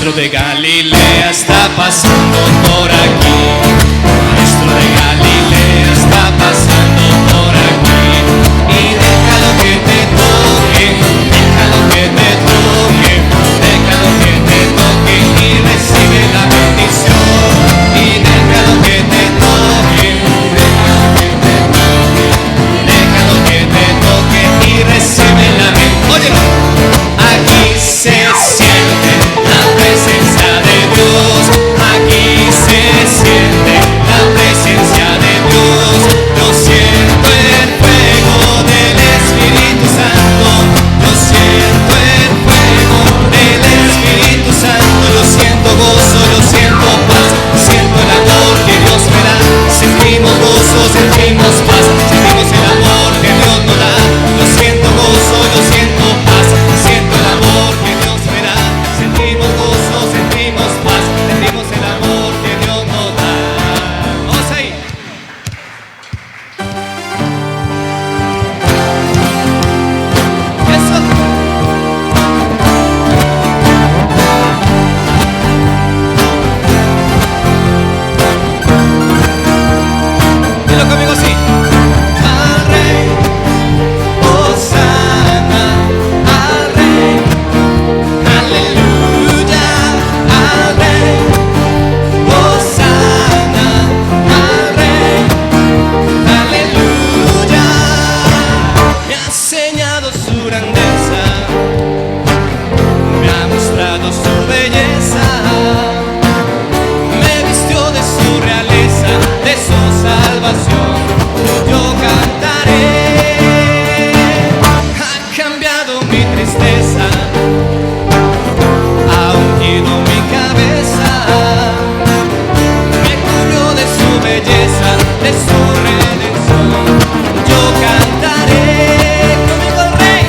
Maestro de Galilea está pasando por aquí. Maestro de Galilea está pasando por aquí. Y déjalo que te toque, déjalo que te toque, déjalo que te toque y recibe la bendición. Y déjalo que te toque, déjalo que te toque, déjalo que te toque y recibe la bendición. Oye, aquí se siente la presencia de Dios, aquí se siente la presencia de Dios. Yo siento el fuego del Espíritu Santo, yo siento el fuego del Espíritu Santo, yo siento gozo, yo siento paz, siento el amor que Dios me da. Sentimos gozo, sentimos paz, sentimos el amor que Dios nos da. Yo siento gozo, yo siento paz, siento el amor que Dios me da. Sentimos gozo, sentimos paz, sentimos el amor que Dios nos da. Vamos ahí. Eso. Dilo conmigo así. Al Rey, Hosana, al Rey, aleluya, al Rey, Hosana, al Rey, aleluya. Me ha enseñado su grandeza, me ha mostrado su belleza, me vistió de su realeza, de su salvación. Yo cantaré, ha cambiado mi tristeza, ha ungido mi cabeza, me cubrió de su belleza, de su redención. Yo cantaré conmigo al Rey,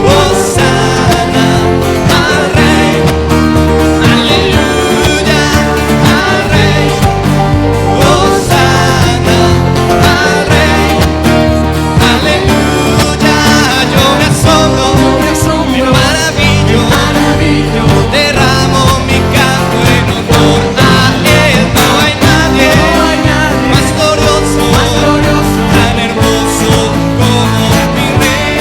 Hosana, al Rey, aleluya, al Rey, Hosana, al Rey, aleluya. Yo me asombro, me maravillo, derramo mi canto en honor a Él. No hay nadie más glorioso, tan hermoso como mi Rey.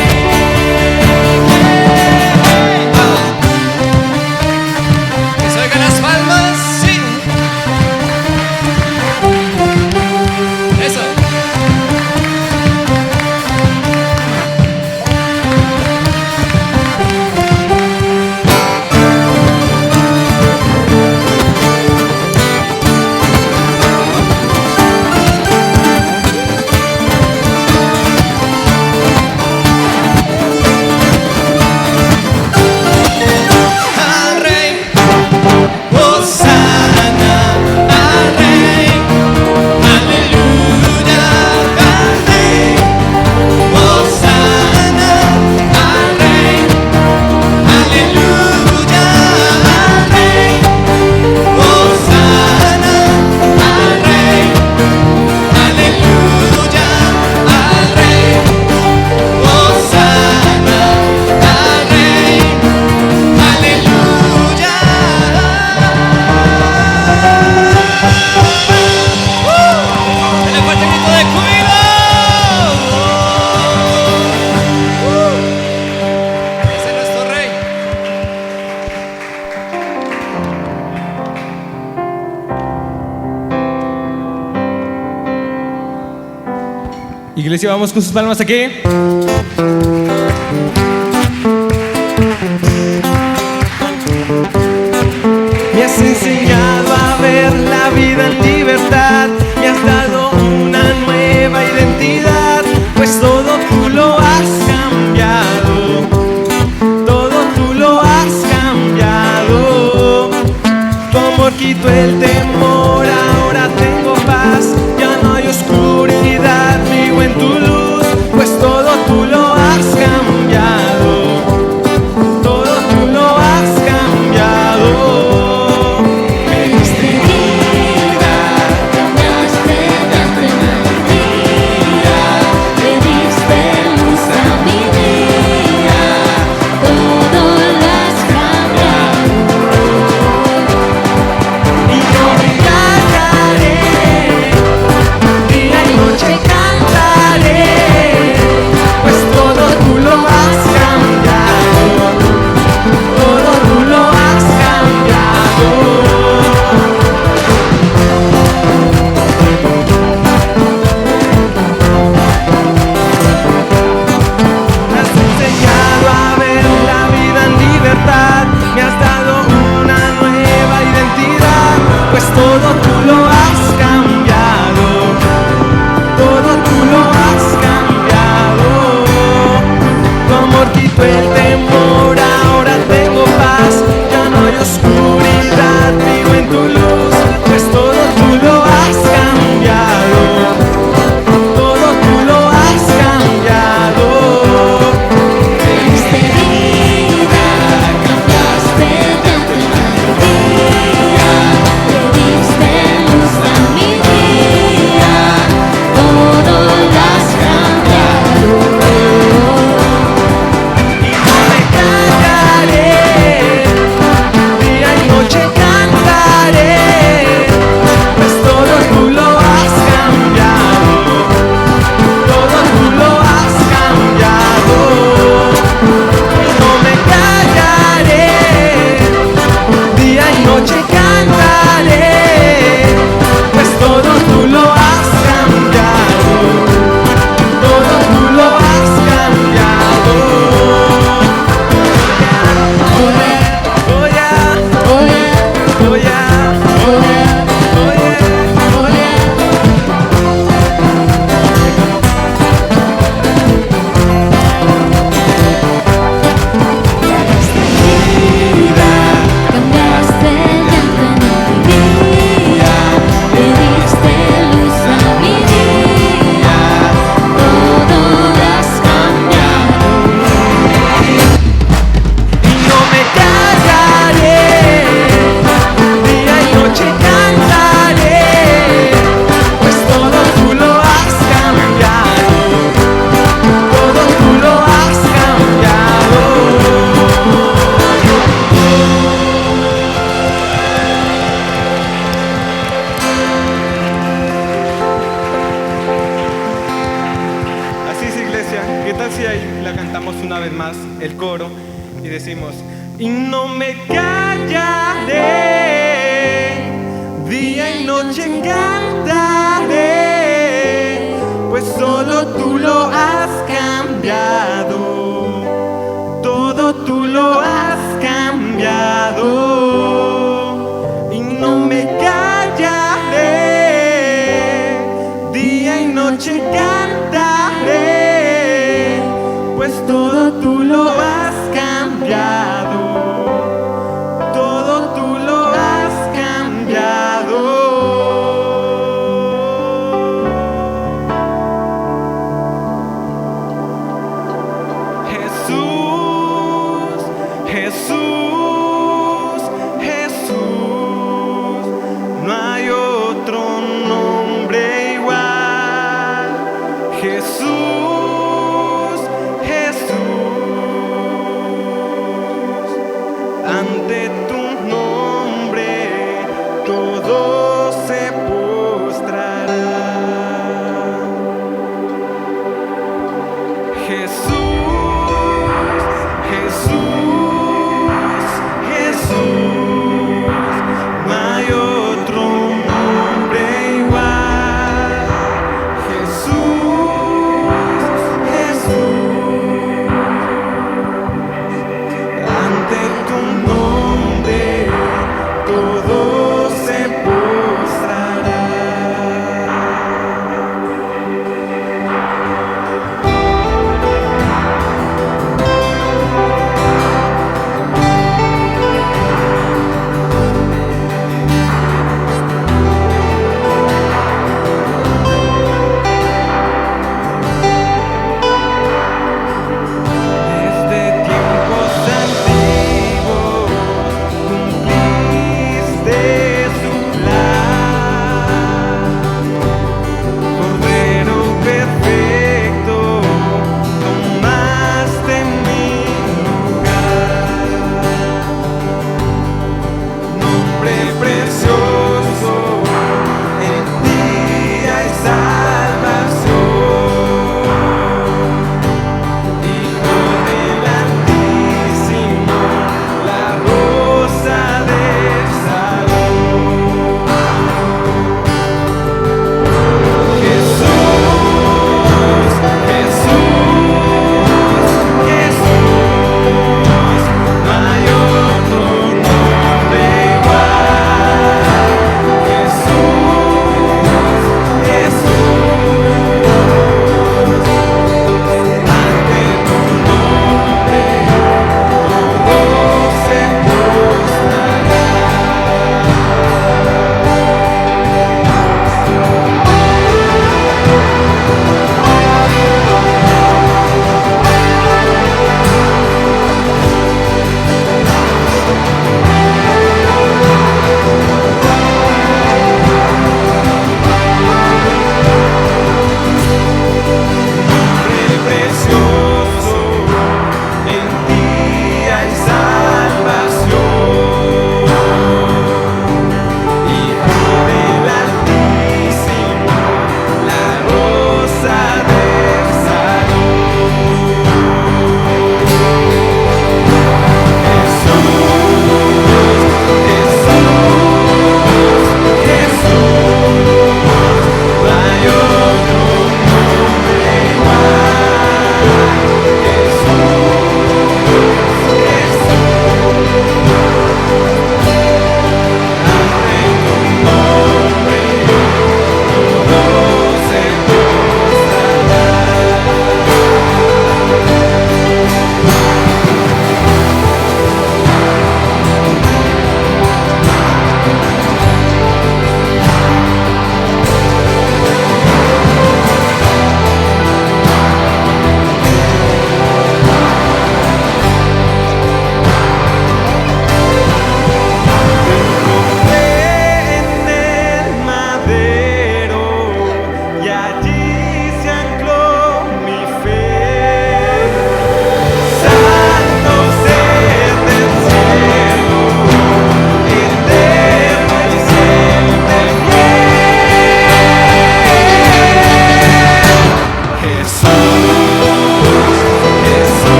Que se oigan las palmas, sí. Eso. Al Rey, Hosana, al Rey, aleluya, al Rey, Hosana, al Rey, aleluya, al Rey, Hosana, al Rey, aleluya, al Rey, Hosana, al Rey, aleluya. ¡Dale fuerte grito de júbilo! Ese es nuestro Rey. Iglesia, vamos con sus palmas aquí. Me has enseñado a ver la vida en libertad, me has dado una nueva identidad, pues todo tú lo has cambiado, todo tú lo has cambiado. Tu amor quitó el temor, ahora tengo paz, ya no hay oscuridad, vivo en tu luz, pues todo tú lo has cambiado, todo tú lo has cambiado. Me diste vida, cambiaste de alegría, me diste luz a mi vida, todo todo tú lo has cambiado, todo tú lo has cambiado. Tu amor quitó el temor, ahora tengo paz, ya no hay oscuridad, vivo en tu luz, pues todo tú lo has cambiado, todo tú lo has cambiado. Me diste vida, cambiaste llanto en alegría, le diste luz a mi día, todo lo has cambiado. Y no me callaré, día y noche cantaré, pues todo tú lo has cambiado, todo tú lo has cambiado. Y no me callaré, día y noche cantaré, pues todo tú lo has cambiado, todo tú lo has cambiado. Oh yeah, oh yeah, Oh yeah, oh yeah, oh yeah, oh yeah. oh yeah. Cambiaste llanto en alegría, le diste luz a mi día, todo lo has cambiado. Y no me callaré, día y noche cantaré, pues todo tú lo has cambiado, todo tú lo has cambiado. Así es, iglesia. ¿Qué tal si ahí la cantamos una vez más, el coro, y decimos: y no me callaré, día y noche cantaré, pues solo tú lo has cambiado, todo tú lo has cambiado. Y no me callaré, día y noche cantaré, pues todo tú lo has cambiado, todo tú lo has cambiado. Jesús, Jesús, Jesús, no hay otro nombre igual. Jesús, Jesús, ante tu nombre todo se postrará. Jesús, Jesús, Jesús, no hay otro nombre igual. Jesús, Jesús, ante tu nombre todo se postrará.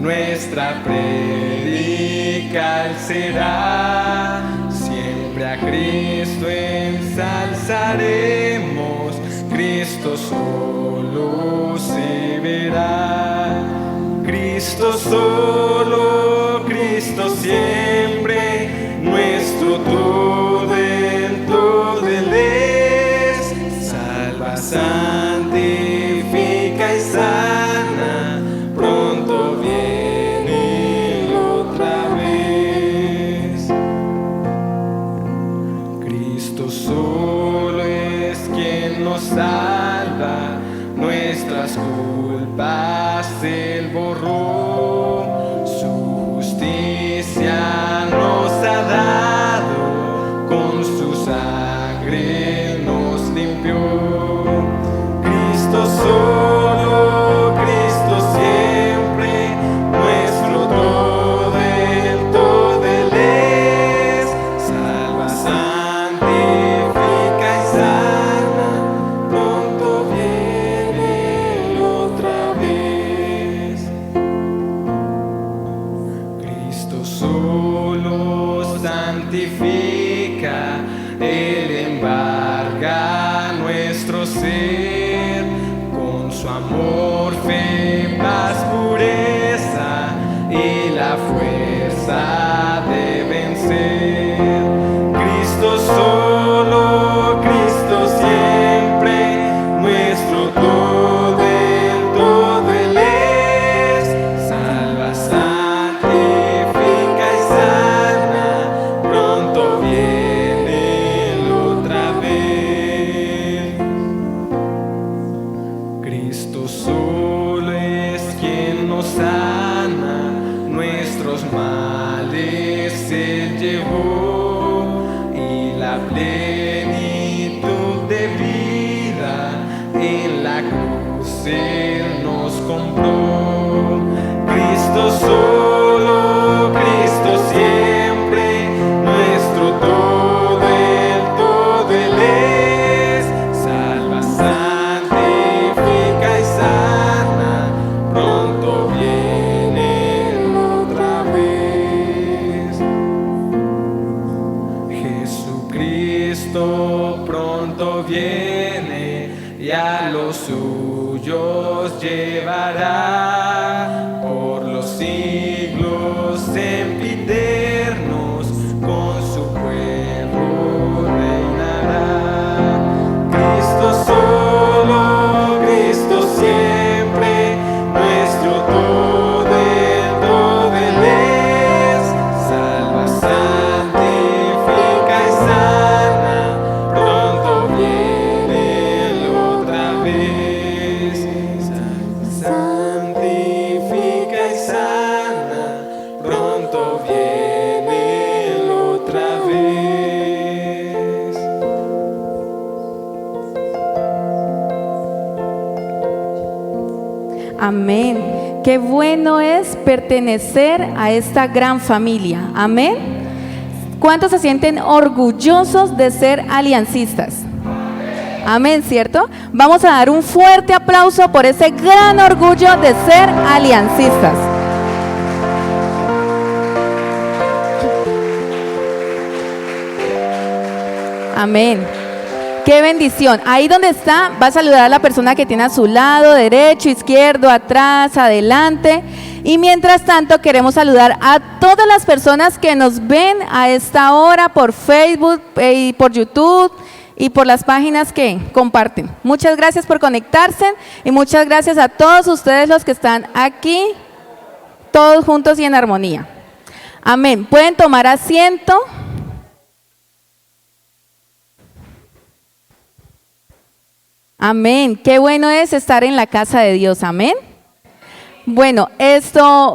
nuestra predica será. Siempre a Cristo ensalzaremos, Cristo solo se verá. Cristo solo, Cristo siempre, nuestro todo en todo Él es. Salva, santifica y sana, pronto viene otra vez. Cristo solo es quien nos salva, nuestras culpas Él borró, su justicia nos ha dado, con su sangre nos limpió. Cristo solo, Cristo siempre, nuestro todo Él es. Salva, santifica y sana, pronto viene otra vez. Cristo solo santifica, Él embarga nuestro ser, con su amor, fe, paz, pureza y la fuerza de vencer. Cristo solo, Cristo siempre, nuestro todo Él es. Salva, santifica y sana, pronto viene otra vez. Cristo solo es quien nos sana, nuestros males Él llevó, y la plenitud de vida en la cruz Él nos compró. Cristo solo, Cristo siempre, nuestro todo Él es. Salva, santifica y sana, pronto viene otra vez. Jesucristo pronto viene y a los suyos llevará por los siglos sempiternos, con su pueblo reinará. Cristo solo, Cristo siempre, nuestro todo Él es. Salva, santifica y sana, pronto viene otra vez. Santifica y sana, pronto viene otra vez. Amén. Qué bueno es pertenecer a esta gran familia. Amén. ¿Cuántos se sienten orgullosos de ser aliancistas? Amén, ¿cierto? Vamos a dar un fuerte aplauso por ese gran orgullo de ser aliancistas. Amén. Qué bendición. Ahí donde está, va a saludar a la persona que tiene a su lado, derecho, izquierdo, atrás, adelante. Y mientras tanto, queremos saludar a todas las personas que nos ven a esta hora por Facebook y por YouTube y por las páginas que comparten. Muchas gracias por conectarse y muchas gracias a todos ustedes los que están aquí, todos juntos y en armonía. Amén. Pueden tomar asiento. Amén. Qué bueno es estar en la casa de Dios. Amén. Bueno,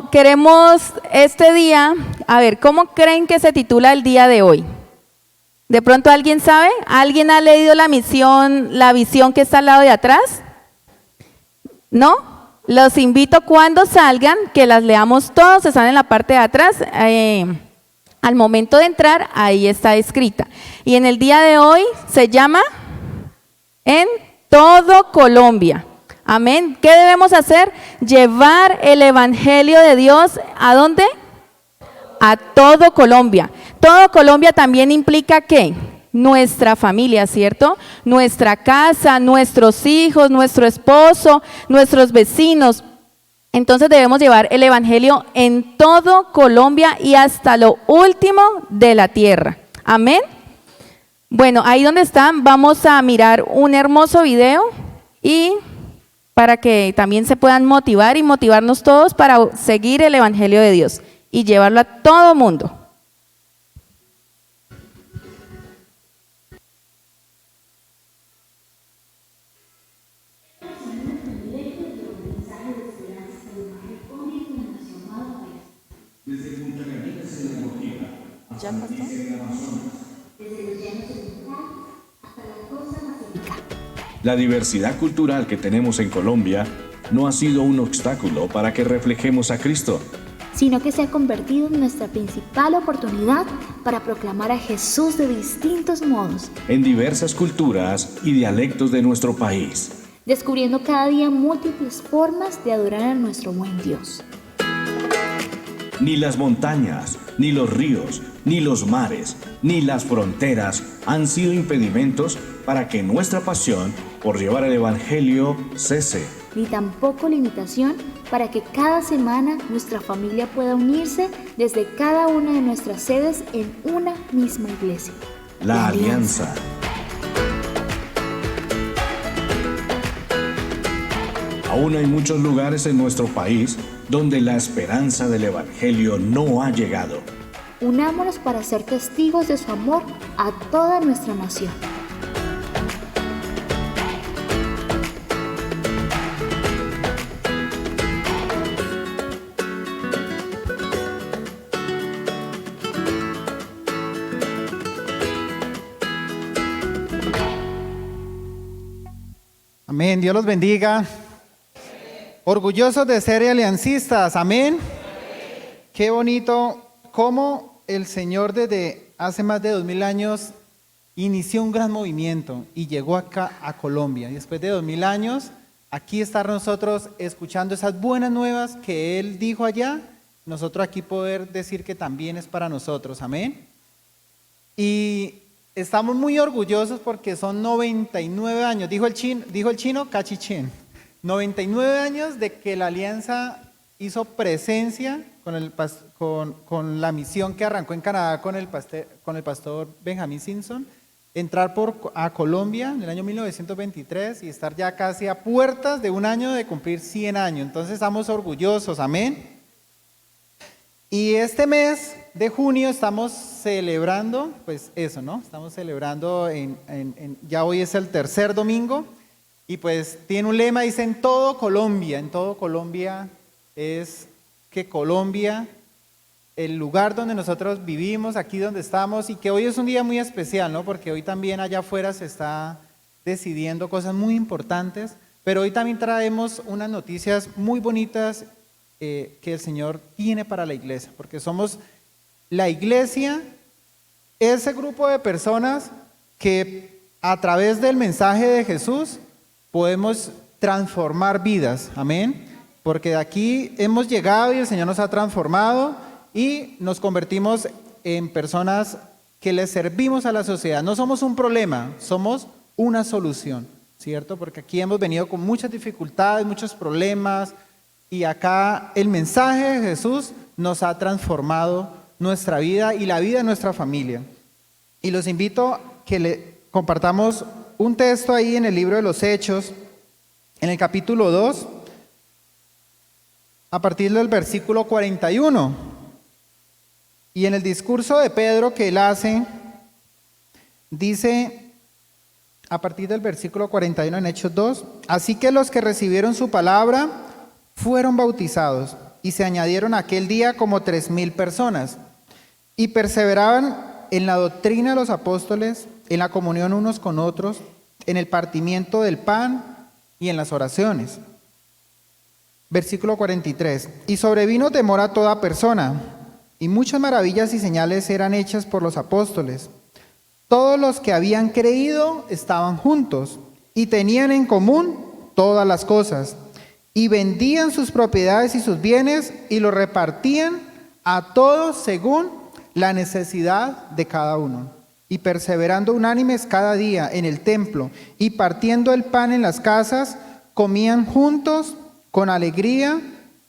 queremos este día, a ver, ¿cómo creen que se titula el día de hoy? ¿De pronto alguien sabe? ¿Alguien ha leído la visión que está al lado de atrás? ¿No? Los invito cuando salgan, que las leamos todos, están en la parte de atrás. Al momento de entrar, ahí está escrita. Y en el día de hoy se llama En todo Colombia. Amén. ¿Qué debemos hacer? Llevar el Evangelio de Dios, ¿a dónde? A todo Colombia. Todo Colombia también implica ¿qué? Nuestra familia, ¿cierto? Nuestra casa, nuestros hijos, nuestro esposo, nuestros vecinos. Entonces debemos llevar el Evangelio en todo Colombia y hasta lo último de la tierra. Amén. Bueno, ahí donde están vamos a mirar un hermoso video y para que también se puedan motivar y motivarnos todos para seguir el Evangelio de Dios y llevarlo a todo mundo. La diversidad cultural que tenemos en Colombia no ha sido un obstáculo para que reflejemos a Cristo, sino que se ha convertido en nuestra principal oportunidad para proclamar a Jesús de distintos modos, en diversas culturas y dialectos de nuestro país. descubriendo cada día múltiples formas de adorar a nuestro buen Dios. Ni las montañas, ni los ríos, ni los mares, ni las fronteras han sido impedimentos para que nuestra pasión por llevar el Evangelio cese. Ni tampoco limitación para que cada semana nuestra familia pueda unirse desde cada una de nuestras sedes en una misma iglesia. La Alianza. Aún hay muchos lugares en nuestro país donde la esperanza del Evangelio no ha llegado. Unámonos para ser testigos de su amor a toda nuestra nación. Amén, Dios los bendiga. Orgullosos de ser aliancistas, amén. Qué bonito cómo el Señor desde hace más de 2000 años inició un gran movimiento y llegó acá a Colombia. Y después de 2000 años, aquí estar nosotros escuchando esas buenas nuevas que Él dijo allá, nosotros aquí poder decir que también es para nosotros, amén. Y estamos muy orgullosos porque son 99 años, dijo el chino, cachichín. 99 años de que la Alianza hizo presencia con la misión que arrancó en Canadá con el pastor Benjamín Simpson, entrar a Colombia en el año 1923 y estar ya casi a puertas de un año de cumplir 100 años. Entonces estamos orgullosos, amén. Y este mes de junio estamos celebrando, pues eso, ¿no? Estamos celebrando, ya hoy es el tercer domingo. Y pues tiene un lema, dice en todo Colombia es que Colombia, el lugar donde nosotros vivimos, aquí donde estamos, y que hoy es un día muy especial, ¿no? Porque hoy también allá afuera se está decidiendo cosas muy importantes, pero hoy también traemos unas noticias muy bonitas que el Señor tiene para la iglesia, porque somos la iglesia, ese grupo de personas que a través del mensaje de Jesús podemos transformar vidas, amén, porque de aquí hemos llegado y el Señor nos ha transformado y nos convertimos en personas que le servimos a la sociedad. No somos un problema, somos una solución, ¿cierto? Porque aquí hemos venido con muchas dificultades, muchos problemas y acá el mensaje de Jesús nos ha transformado nuestra vida y la vida de nuestra familia. Y los invito a que le compartamos un texto ahí en el libro de los Hechos, en el capítulo 2, a partir del versículo 41. Y en el discurso de Pedro que él hace, dice, a partir del versículo 41 en Hechos 2, así que los que recibieron su palabra fueron bautizados, y se añadieron aquel día como 3000 personas, y perseveraban en la doctrina de los apóstoles, en la comunión unos con otros, en el partimiento del pan y en las oraciones. Versículo 43. Y sobrevino temor a toda persona, y muchas maravillas y señales eran hechas por los apóstoles. Todos los que habían creído estaban juntos, y tenían en común todas las cosas, y vendían sus propiedades y sus bienes y los repartían a todos según la necesidad de cada uno. Y perseverando unánimes cada día en el templo y partiendo el pan en las casas, comían juntos con alegría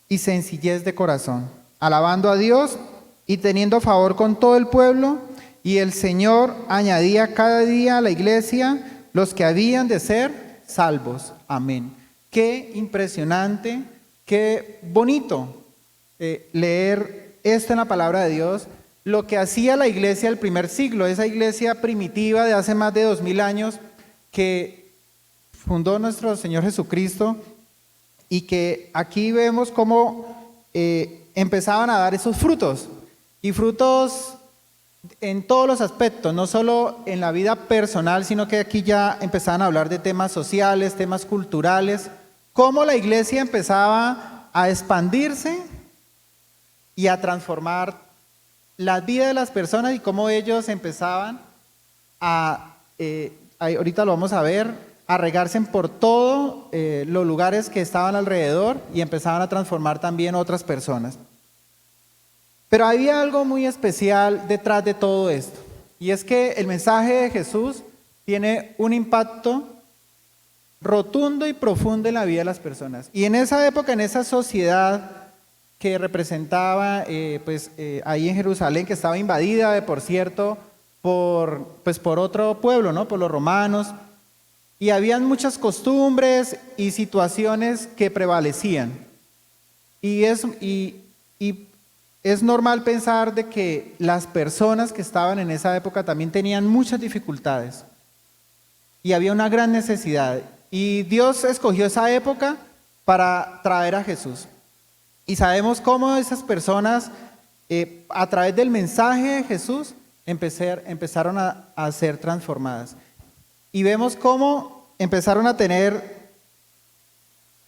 y sencillez de corazón, alabando a Dios y teniendo favor con todo el pueblo. Y el Señor añadía cada día a la iglesia los que habían de ser salvos. Amén. Qué impresionante, qué bonito leer esto en la palabra de Dios. Lo que hacía la iglesia del primer siglo, esa iglesia primitiva de hace más de 2000 años que fundó nuestro Señor Jesucristo, y que aquí vemos cómo empezaban a dar esos frutos, y frutos en todos los aspectos, no solo en la vida personal, sino que aquí ya empezaban a hablar de temas sociales, temas culturales, cómo la iglesia empezaba a expandirse y a transformar la vida de las personas, y cómo ellos empezaban ahorita lo vamos a ver, a regarse por todos los lugares que estaban alrededor, y empezaban a transformar también otras personas. Pero había algo muy especial detrás de todo esto, y es que el mensaje de Jesús tiene un impacto rotundo y profundo en la vida de las personas. Y en esa época, en esa sociedad que representaba ahí en Jerusalén, que estaba invadida, por cierto, por otro pueblo, ¿no? Por los romanos, y habían muchas costumbres y situaciones que prevalecían. Y es normal pensar de que las personas que estaban en esa época también tenían muchas dificultades, y había una gran necesidad, y Dios escogió esa época para traer a Jesús. Y sabemos cómo esas personas, a través del mensaje de Jesús, empezaron a ser transformadas. Y vemos cómo empezaron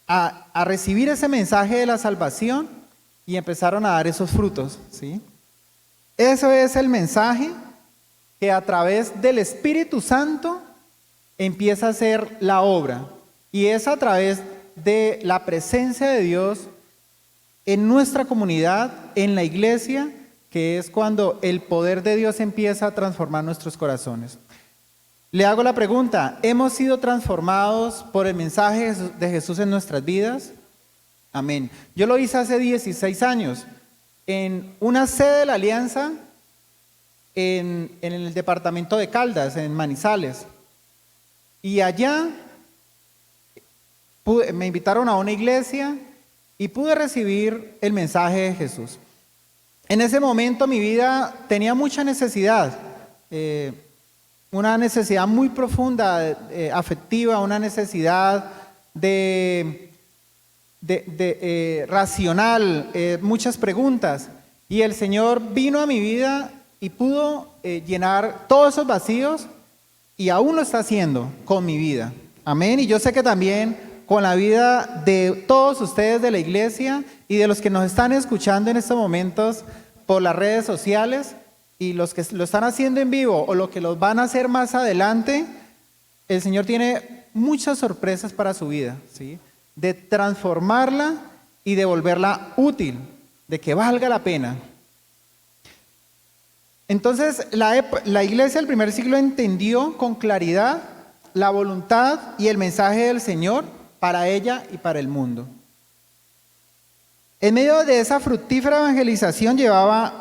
a recibir ese mensaje de la salvación, y empezaron a dar esos frutos, ¿sí? Eso es el mensaje que a través del Espíritu Santo empieza a hacer la obra. Y es a través de la presencia de Dios en nuestra comunidad, en la iglesia, que es cuando el poder de Dios empieza a transformar nuestros corazones. Le hago la pregunta: ¿hemos sido transformados por el mensaje de Jesús en nuestras vidas? Amén. Yo lo hice hace 16 años en una sede de la Alianza en el departamento de Caldas, en Manizales. Y allá me invitaron a una iglesia y pude recibir el mensaje de Jesús. En ese momento mi vida tenía mucha necesidad, una necesidad muy profunda, afectiva, una necesidad racional, muchas preguntas. Y el Señor vino a mi vida y pudo llenar todos esos vacíos, y aún lo está haciendo con mi vida. Amén. Y yo sé que también con la vida de todos ustedes de la iglesia y de los que nos están escuchando en estos momentos por las redes sociales, y los que lo están haciendo en vivo o los que los van a hacer más adelante, el Señor tiene muchas sorpresas para su vida, ¿sí? De transformarla y de volverla útil, de que valga la pena. Entonces, la iglesia del primer siglo entendió con claridad la voluntad y el mensaje del Señor para ella y para el mundo. En medio de esa fructífera evangelización llevada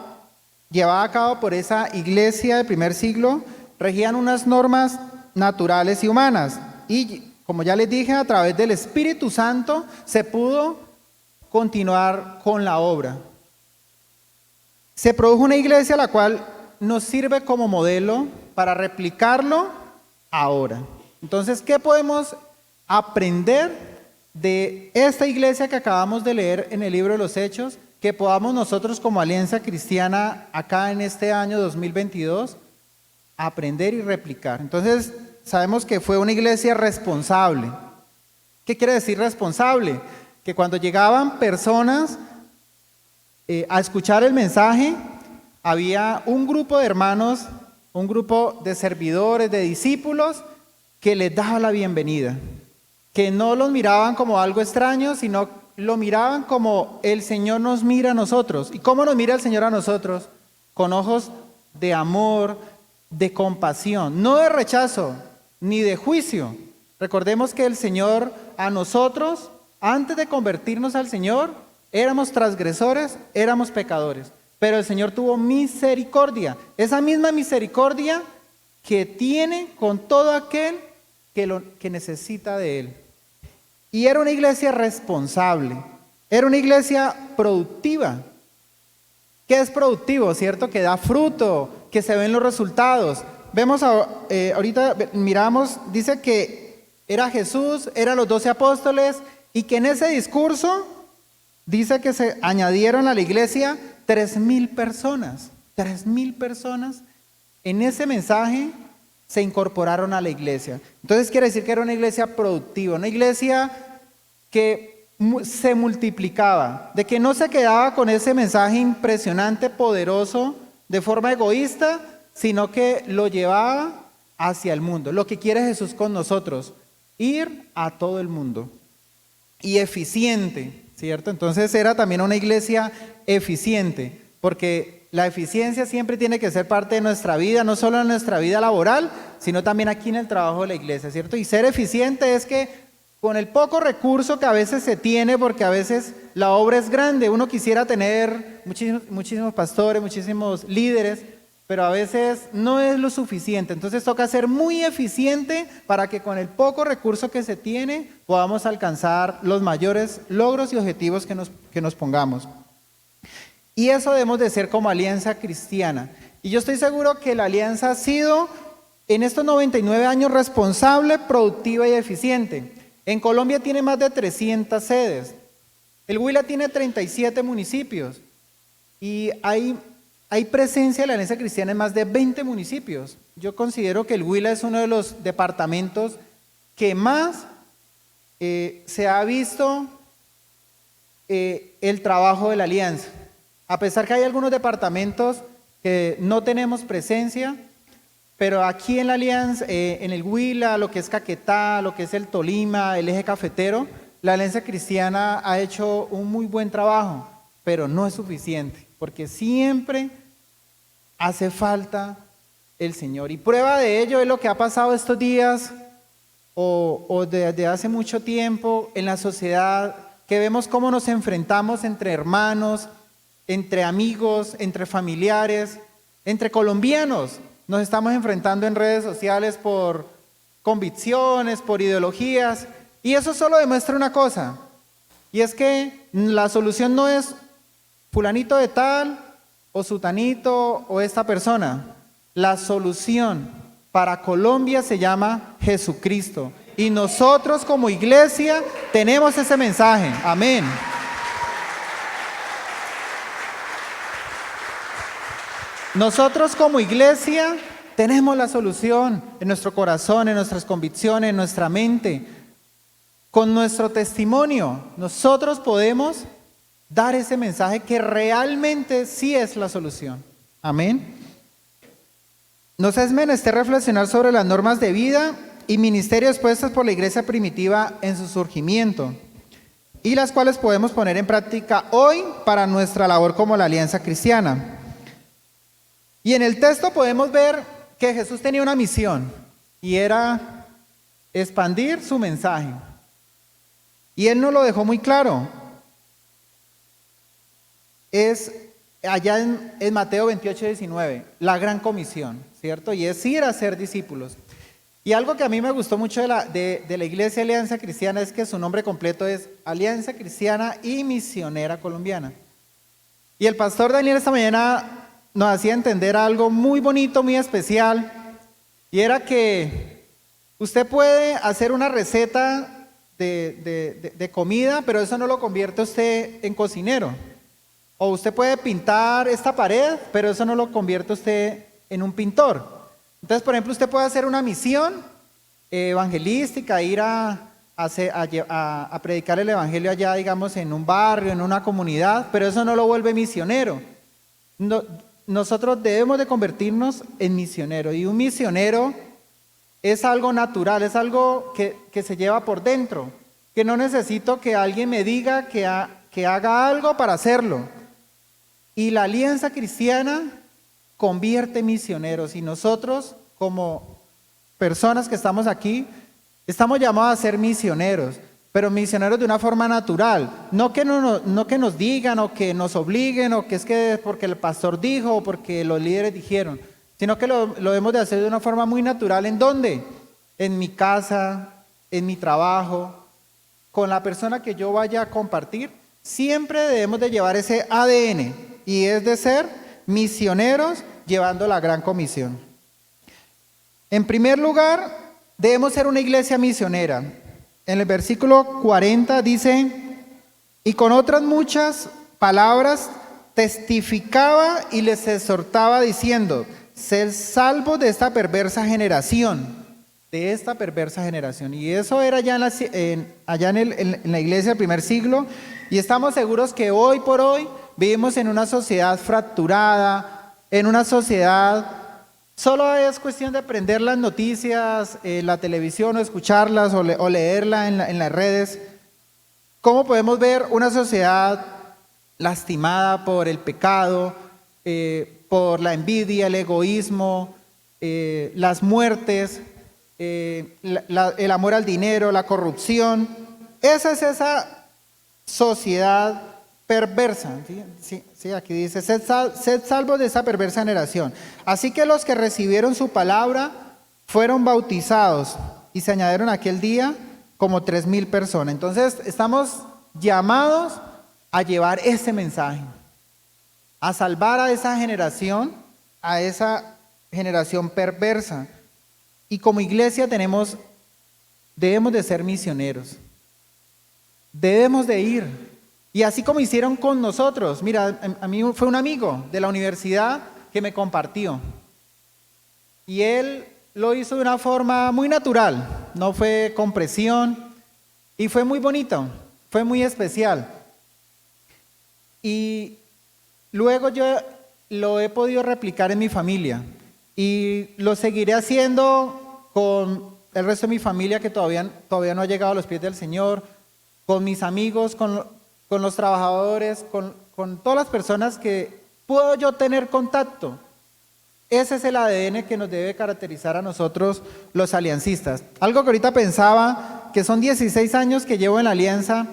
a cabo por esa iglesia del primer siglo, regían unas normas naturales y humanas. Y como ya les dije, a través del Espíritu Santo se pudo continuar con la obra. Se produjo una iglesia la cual nos sirve como modelo para replicarlo ahora. Entonces, ¿qué podemos aprender de esta iglesia que acabamos de leer en el libro de los Hechos, que podamos nosotros como Alianza Cristiana acá en este año 2022 aprender y replicar? Entonces, sabemos que fue una iglesia responsable. ¿Qué quiere decir responsable? Que cuando llegaban personas a escuchar el mensaje, había un grupo de hermanos, un grupo de servidores, de discípulos, que les daba la bienvenida, que no los miraban como algo extraño, sino lo miraban como el Señor nos mira a nosotros. ¿Y cómo nos mira el Señor a nosotros? Con ojos de amor, de compasión, no de rechazo, ni de juicio. Recordemos que el Señor a nosotros, antes de convertirnos al Señor, éramos transgresores, éramos pecadores. Pero el Señor tuvo misericordia, esa misma misericordia que tiene con todo aquel que necesita de Él. Y era una iglesia responsable, era una iglesia productiva. ¿Qué es productivo? ¿Cierto? Que da fruto, que se ven los resultados. Vemos ahorita, miramos, dice que era Jesús, eran los 12 apóstoles, y que en ese discurso dice que se añadieron a la iglesia 3,000 personas. 3,000 personas en ese mensaje se incorporaron a la iglesia. Entonces quiere decir que era una iglesia productiva, una iglesia que se multiplicaba, de que no se quedaba con ese mensaje impresionante, poderoso, de forma egoísta, sino que lo llevaba hacia el mundo. Lo que quiere Jesús con nosotros, ir a todo el mundo. Y eficiente, ¿cierto? Entonces era también una iglesia eficiente, porque la eficiencia siempre tiene que ser parte de nuestra vida, no solo en nuestra vida laboral, sino también aquí en el trabajo de la iglesia, ¿cierto? Y ser eficiente es que con el poco recurso que a veces se tiene, porque a veces la obra es grande, uno quisiera tener muchísimos pastores, muchísimos líderes, pero a veces no es lo suficiente. Entonces toca ser muy eficiente para que con el poco recurso que se tiene podamos alcanzar los mayores logros y objetivos que nos pongamos. Y eso debemos de ser como Alianza Cristiana. Y yo estoy seguro que la Alianza ha sido en estos 99 años responsable, productiva y eficiente. En Colombia tiene más de 300 sedes. El Huila tiene 37 municipios. Y hay presencia de la Alianza Cristiana en más de 20 municipios. Yo considero que el Huila es uno de los departamentos que más se ha visto el trabajo de la Alianza. A pesar que hay algunos departamentos que no tenemos presencia, pero aquí en la Alianza, en el Huila, lo que es Caquetá, lo que es el Tolima, el eje cafetero, la Alianza Cristiana ha hecho un muy buen trabajo, pero no es suficiente, porque siempre hace falta el Señor. Y prueba de ello es lo que ha pasado estos días o desde hace mucho tiempo en la sociedad, que vemos cómo nos enfrentamos entre hermanos, entre amigos, entre familiares, entre colombianos. Nos estamos enfrentando en redes sociales por convicciones, por ideologías, y eso solo demuestra una cosa, y es que la solución no es fulanito de tal, o sutanito, o esta persona. La solución para Colombia se llama Jesucristo, y nosotros como iglesia tenemos ese mensaje. Amén. Nosotros como iglesia tenemos la solución en nuestro corazón, en nuestras convicciones, en nuestra mente. Con nuestro testimonio, nosotros podemos dar ese mensaje que realmente sí es la solución. Amén. Nos es menester reflexionar sobre las normas de vida y ministerio expuestas por la iglesia primitiva en su surgimiento, y las cuales podemos poner en práctica hoy para nuestra labor como la Alianza Cristiana. Y en el texto podemos ver que Jesús tenía una misión, y era expandir su mensaje. Y Él nos lo dejó muy claro. Es allá en Mateo 28:19, la gran comisión, ¿cierto? Y es ir a ser discípulos. Y algo que a mí me gustó mucho de la Iglesia Alianza Cristiana es que su nombre completo es Alianza Cristiana y Misionera Colombiana. Y el pastor Daniel esta mañana nos hacía entender algo muy bonito, muy especial, y era que usted puede hacer una receta de comida, pero eso no lo convierte usted en cocinero. O usted puede pintar esta pared, pero eso no lo convierte usted en un pintor. Entonces, por ejemplo, usted puede hacer una misión evangelística, ir a predicar el evangelio allá, digamos, en un barrio, en una comunidad, pero eso no lo vuelve misionero. Nosotros debemos de convertirnos en misioneros, y un misionero es algo natural, es algo que se lleva por dentro, que no necesito que alguien me diga que haga algo para hacerlo. Y la Alianza Cristiana convierte misioneros, y nosotros como personas que estamos aquí, estamos llamados a ser misioneros, pero misioneros de una forma natural, no que nos digan o que nos obliguen o que es que porque el pastor dijo o porque los líderes dijeron, sino que lo debemos de hacer de una forma muy natural. ¿En dónde? En mi casa, en mi trabajo, con la persona que yo vaya a compartir. Siempre debemos de llevar ese ADN, y es de ser misioneros llevando la gran comisión. En primer lugar, debemos ser una iglesia misionera. En el versículo 40 dice, y con otras muchas palabras testificaba y les exhortaba diciendo, sed salvos de esta perversa generación. De esta perversa generación. Y eso era ya en la iglesia del primer siglo. Y estamos seguros que hoy por hoy vivimos en una sociedad fracturada, en una sociedad, solo es cuestión de prender las noticias, la televisión, o escucharlas o leerla en las redes. ¿Cómo podemos ver una sociedad lastimada por el pecado, por la envidia, el egoísmo, las muertes, el amor al dinero, la corrupción? Esa es esa sociedad perversa. Sí, aquí dice, sed salvos de esa perversa generación. Así que los que recibieron su palabra fueron bautizados, y se añadieron aquel día como 3,000 personas. Entonces estamos llamados a llevar ese mensaje, a salvar a esa generación perversa. Y como iglesia debemos de ser misioneros. Debemos de ir. Y así como hicieron con nosotros. Mira, a mí fue un amigo de la universidad que me compartió. Y él lo hizo de una forma muy natural. No fue con presión. Y fue muy bonito. Fue muy especial. Y luego yo lo he podido replicar en mi familia. Y lo seguiré haciendo con el resto de mi familia que todavía no ha llegado a los pies del Señor, con mis amigos, con los trabajadores, con todas las personas que puedo yo tener contacto. Ese es el ADN que nos debe caracterizar a nosotros los aliancistas. Algo que ahorita pensaba, que son 16 años que llevo en la alianza,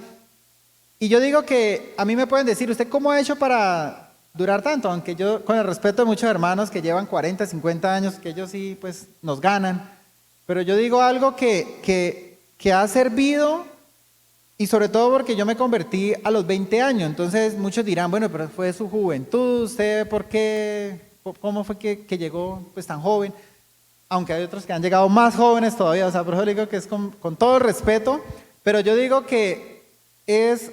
y yo digo que a mí me pueden decir, ¿usted cómo ha hecho para durar tanto? Aunque yo, con el respeto de muchos hermanos que llevan 40, 50 años, que ellos sí pues nos ganan, pero yo digo algo que ha servido, y sobre todo porque yo me convertí a los 20 años, entonces muchos dirán, bueno, pero fue su juventud, ¿usted por qué, cómo fue que llegó pues tan joven? Aunque hay otros que han llegado más jóvenes todavía, o sea, por eso digo que es con todo el respeto, pero yo digo que es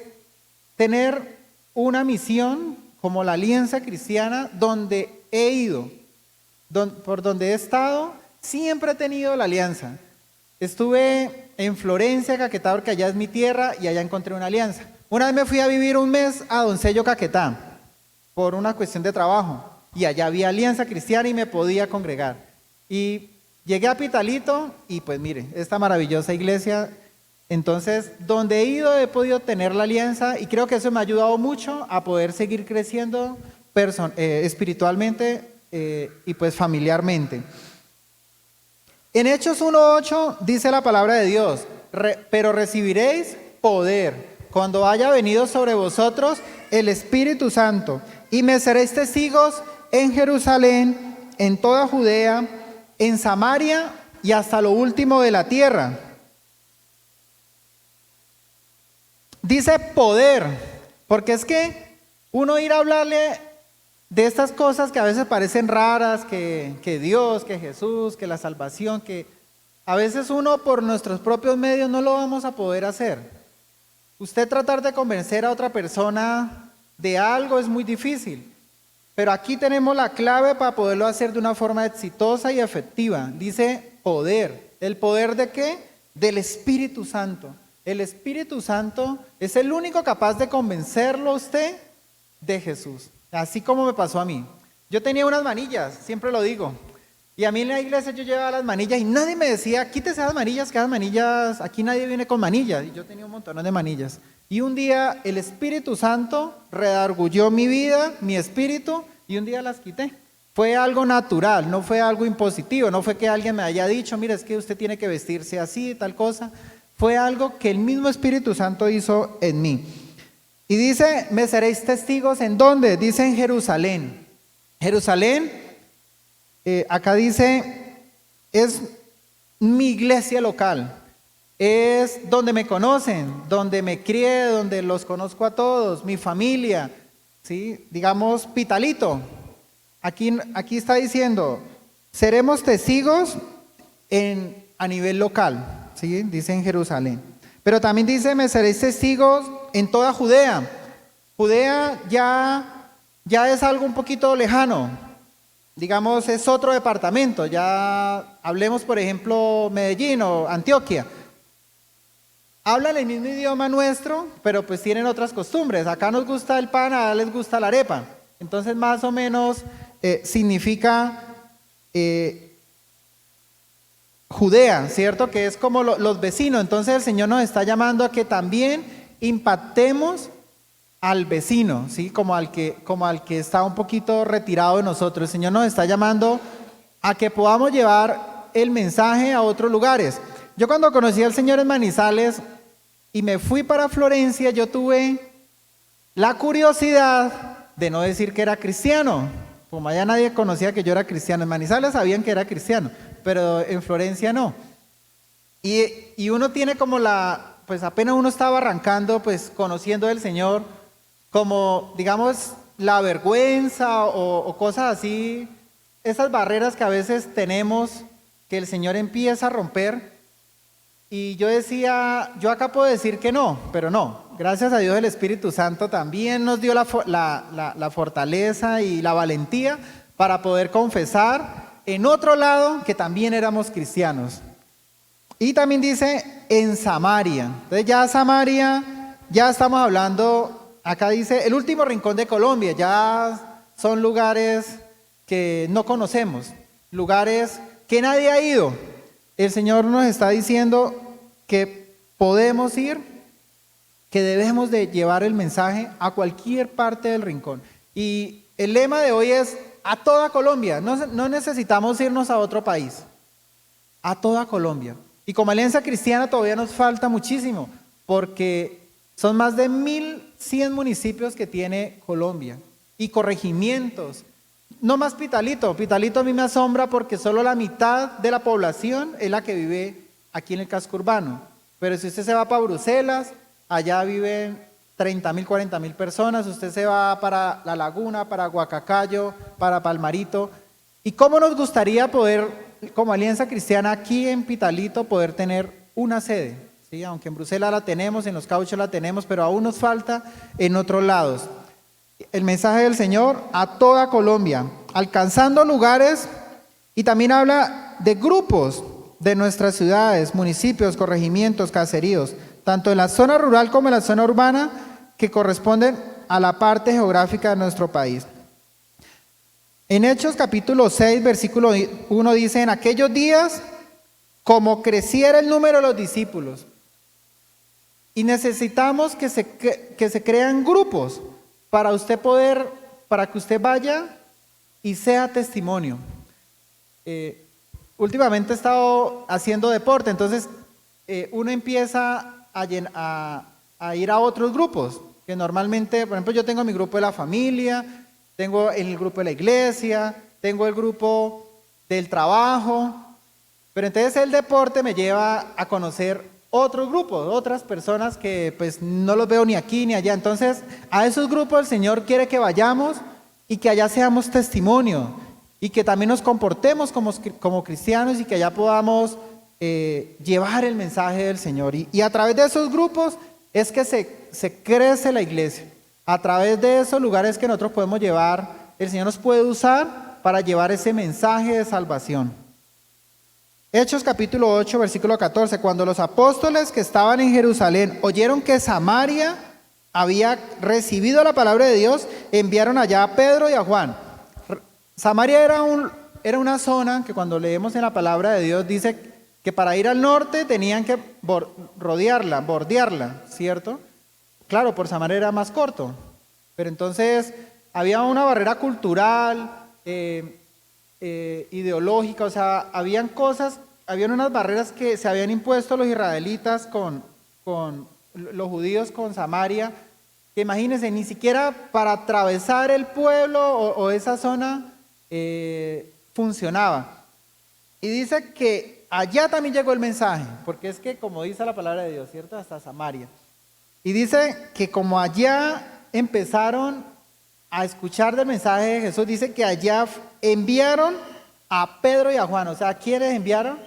tener una misión como la Alianza Cristiana, donde he ido, por donde he estado, siempre he tenido la alianza. Estuve en Florencia, Caquetá, porque allá es mi tierra, y allá encontré una alianza. Una vez me fui a vivir un mes a Doncello, Caquetá, por una cuestión de trabajo, y allá había Alianza Cristiana y me podía congregar. Y llegué a Pitalito, y pues mire, esta maravillosa iglesia. Entonces, donde he ido he podido tener la alianza, y creo que eso me ha ayudado mucho a poder seguir creciendo espiritualmente y pues familiarmente. En Hechos 1:8 dice la palabra de Dios, pero recibiréis poder cuando haya venido sobre vosotros el Espíritu Santo, y me seréis testigos en Jerusalén, en toda Judea, en Samaria y hasta lo último de la tierra. Dice poder, porque es que uno ir a hablarle de estas cosas que a veces parecen raras, que Dios, que Jesús, que la salvación, que a veces uno por nuestros propios medios no lo vamos a poder hacer. Usted tratar de convencer a otra persona de algo es muy difícil, pero aquí tenemos la clave para poderlo hacer de una forma exitosa y efectiva. Dice poder. ¿El poder de qué? Del Espíritu Santo. El Espíritu Santo es el único capaz de convencerlo a usted de Jesús. Así como me pasó a mí. Yo tenía unas manillas, siempre lo digo. Y a mí en la iglesia yo llevaba las manillas y nadie me decía, quítese esas manillas, que esas manillas, aquí nadie viene con manillas. Y yo tenía un montón de manillas. Y un día el Espíritu Santo redargulló mi vida, mi espíritu, y un día las quité. Fue algo natural, no fue algo impositivo, no fue que alguien me haya dicho, mira, es que usted tiene que vestirse así, tal cosa. Fue algo que el mismo Espíritu Santo hizo en mí. Y dice, me seréis testigos, ¿en dónde? Dice en Jerusalén. Jerusalén, acá dice, es mi iglesia local. Es donde me conocen, donde me crié, donde los conozco a todos, mi familia, ¿sí? Digamos, Pitalito. Aquí está diciendo, seremos testigos a nivel local, ¿sí? Dice en Jerusalén. Pero también dice, me seréis testigos en toda Judea. Judea ya es algo un poquito lejano. Digamos, es otro departamento. Ya hablemos, por ejemplo, Medellín o Antioquia. Hablan el mismo idioma nuestro, pero pues tienen otras costumbres. Acá nos gusta el pan, allá les gusta la arepa. Entonces más o menos significa Judea, ¿cierto? Que es como los vecinos. Entonces el Señor nos está llamando a que también impactemos al vecino, ¿sí? Como al que está un poquito retirado de nosotros. El Señor nos está llamando a que podamos llevar el mensaje a otros lugares. Yo cuando conocí al Señor en Manizales y me fui para Florencia, yo tuve la curiosidad de no decir que era cristiano. Como allá nadie conocía que yo era cristiano. En Manizales sabían que era cristiano, pero en Florencia no. Y uno tiene como pues apenas uno estaba arrancando, pues conociendo del Señor, como digamos la vergüenza o cosas así, esas barreras que a veces tenemos, que el Señor empieza a romper. Y yo decía, yo acá puedo decir que no, pero no. Gracias a Dios el Espíritu Santo también nos dio la fortaleza y la valentía para poder confesar en otro lado que también éramos cristianos. Y también dice en Samaria. Entonces ya Samaria, ya estamos hablando, acá dice el último rincón de Colombia. Ya son lugares que no conocemos, lugares que nadie ha ido. El Señor nos está diciendo que podemos ir, que debemos de llevar el mensaje a cualquier parte del rincón. Y el lema de hoy es a toda Colombia. No necesitamos irnos a otro país, a toda Colombia. Y como Alianza Cristiana todavía nos falta muchísimo, porque son más de 1.100 municipios que tiene Colombia y corregimientos. No más Pitalito. Pitalito a mí me asombra porque solo la mitad de la población es la que vive aquí en el casco urbano. Pero si usted se va para Bruselas, allá viven 30.000, 40.000 personas. Usted se va para La Laguna, para Guacacayo, para Palmarito. ¿Y cómo nos gustaría poder, como Alianza Cristiana aquí en Pitalito, poder tener una sede? ¿Sí? Aunque en Bruselas la tenemos, en Los Cauchos la tenemos, pero aún nos falta en otros lados. El mensaje del Señor a toda Colombia, alcanzando lugares, y también habla de grupos de nuestras ciudades, municipios, corregimientos, caseríos, tanto en la zona rural como en la zona urbana, que corresponden a la parte geográfica de nuestro país. En Hechos capítulo 6, versículo 1 dice, en aquellos días, como creciera el número de los discípulos, y necesitamos que se crean grupos, para que usted vaya y sea testimonio. Últimamente he estado haciendo deporte, entonces uno empieza a ir a otros grupos, que normalmente, por ejemplo, yo tengo mi grupo de la familia, tengo el grupo de la iglesia, tengo el grupo del trabajo, pero entonces el deporte me lleva a conocer otros grupos, otras personas que pues no los veo ni aquí ni allá. Entonces a esos grupos el Señor quiere que vayamos y que allá seamos testimonio y que también nos comportemos como cristianos y que allá podamos llevar el mensaje del Señor. Y a través de esos grupos es que se crece la iglesia. A través de esos lugares que nosotros podemos llevar, el Señor nos puede usar para llevar ese mensaje de salvación. Hechos capítulo 8, versículo 14, cuando los apóstoles que estaban en Jerusalén oyeron que Samaria había recibido la palabra de Dios, enviaron allá a Pedro y a Juan. Samaria era era una zona que cuando leemos en la palabra de Dios dice que para ir al norte tenían que bordearla, ¿cierto? Claro, por Samaria era más corto, pero entonces había una barrera cultural, ideológica, o sea, habían unas barreras que se habían impuesto los israelitas con los judíos con Samaria, que imagínense, ni siquiera para atravesar el pueblo o esa zona funcionaba. Y dice que allá también llegó el mensaje, porque es que como dice la palabra de Dios, ¿cierto? Hasta Samaria. Y dice que como allá empezaron a escuchar del mensaje de Jesús, dice que allá enviaron a Pedro y a Juan. O sea, ¿a quiénes enviaron?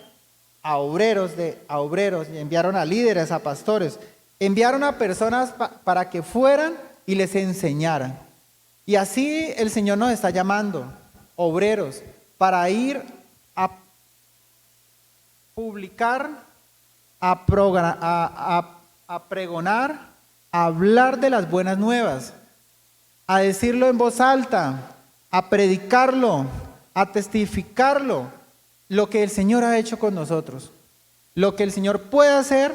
A obreros, y enviaron a líderes, a pastores. Enviaron a personas para que fueran y les enseñaran. Y así el Señor nos está llamando, obreros, para ir a publicar, a pregonar, a hablar de las buenas nuevas, a decirlo en voz alta, a predicarlo, a testificarlo, lo que el Señor ha hecho con nosotros, lo que el Señor puede hacer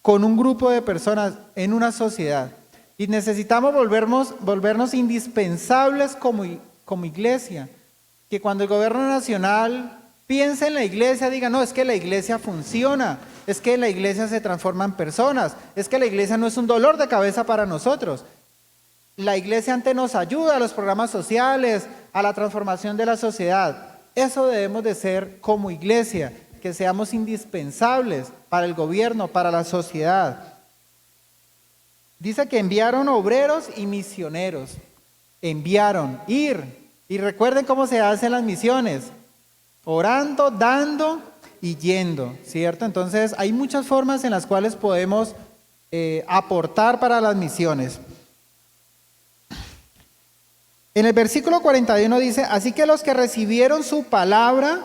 con un grupo de personas en una sociedad. Y necesitamos volvernos indispensables como iglesia, que cuando el gobierno nacional piense en la iglesia, diga, no, es que la iglesia funciona, es que la iglesia se transforma en personas, es que la iglesia no es un dolor de cabeza para nosotros. La iglesia antes nos ayuda a los programas sociales, a la transformación de la sociedad. Eso debemos de ser como iglesia, que seamos indispensables para el gobierno, para la sociedad. Dice que enviaron obreros y misioneros. Enviaron, ir. Y recuerden cómo se hacen las misiones. Orando, dando y yendo, ¿cierto? Entonces hay muchas formas en las cuales podemos aportar para las misiones. En el versículo 41 dice, así que los que recibieron su palabra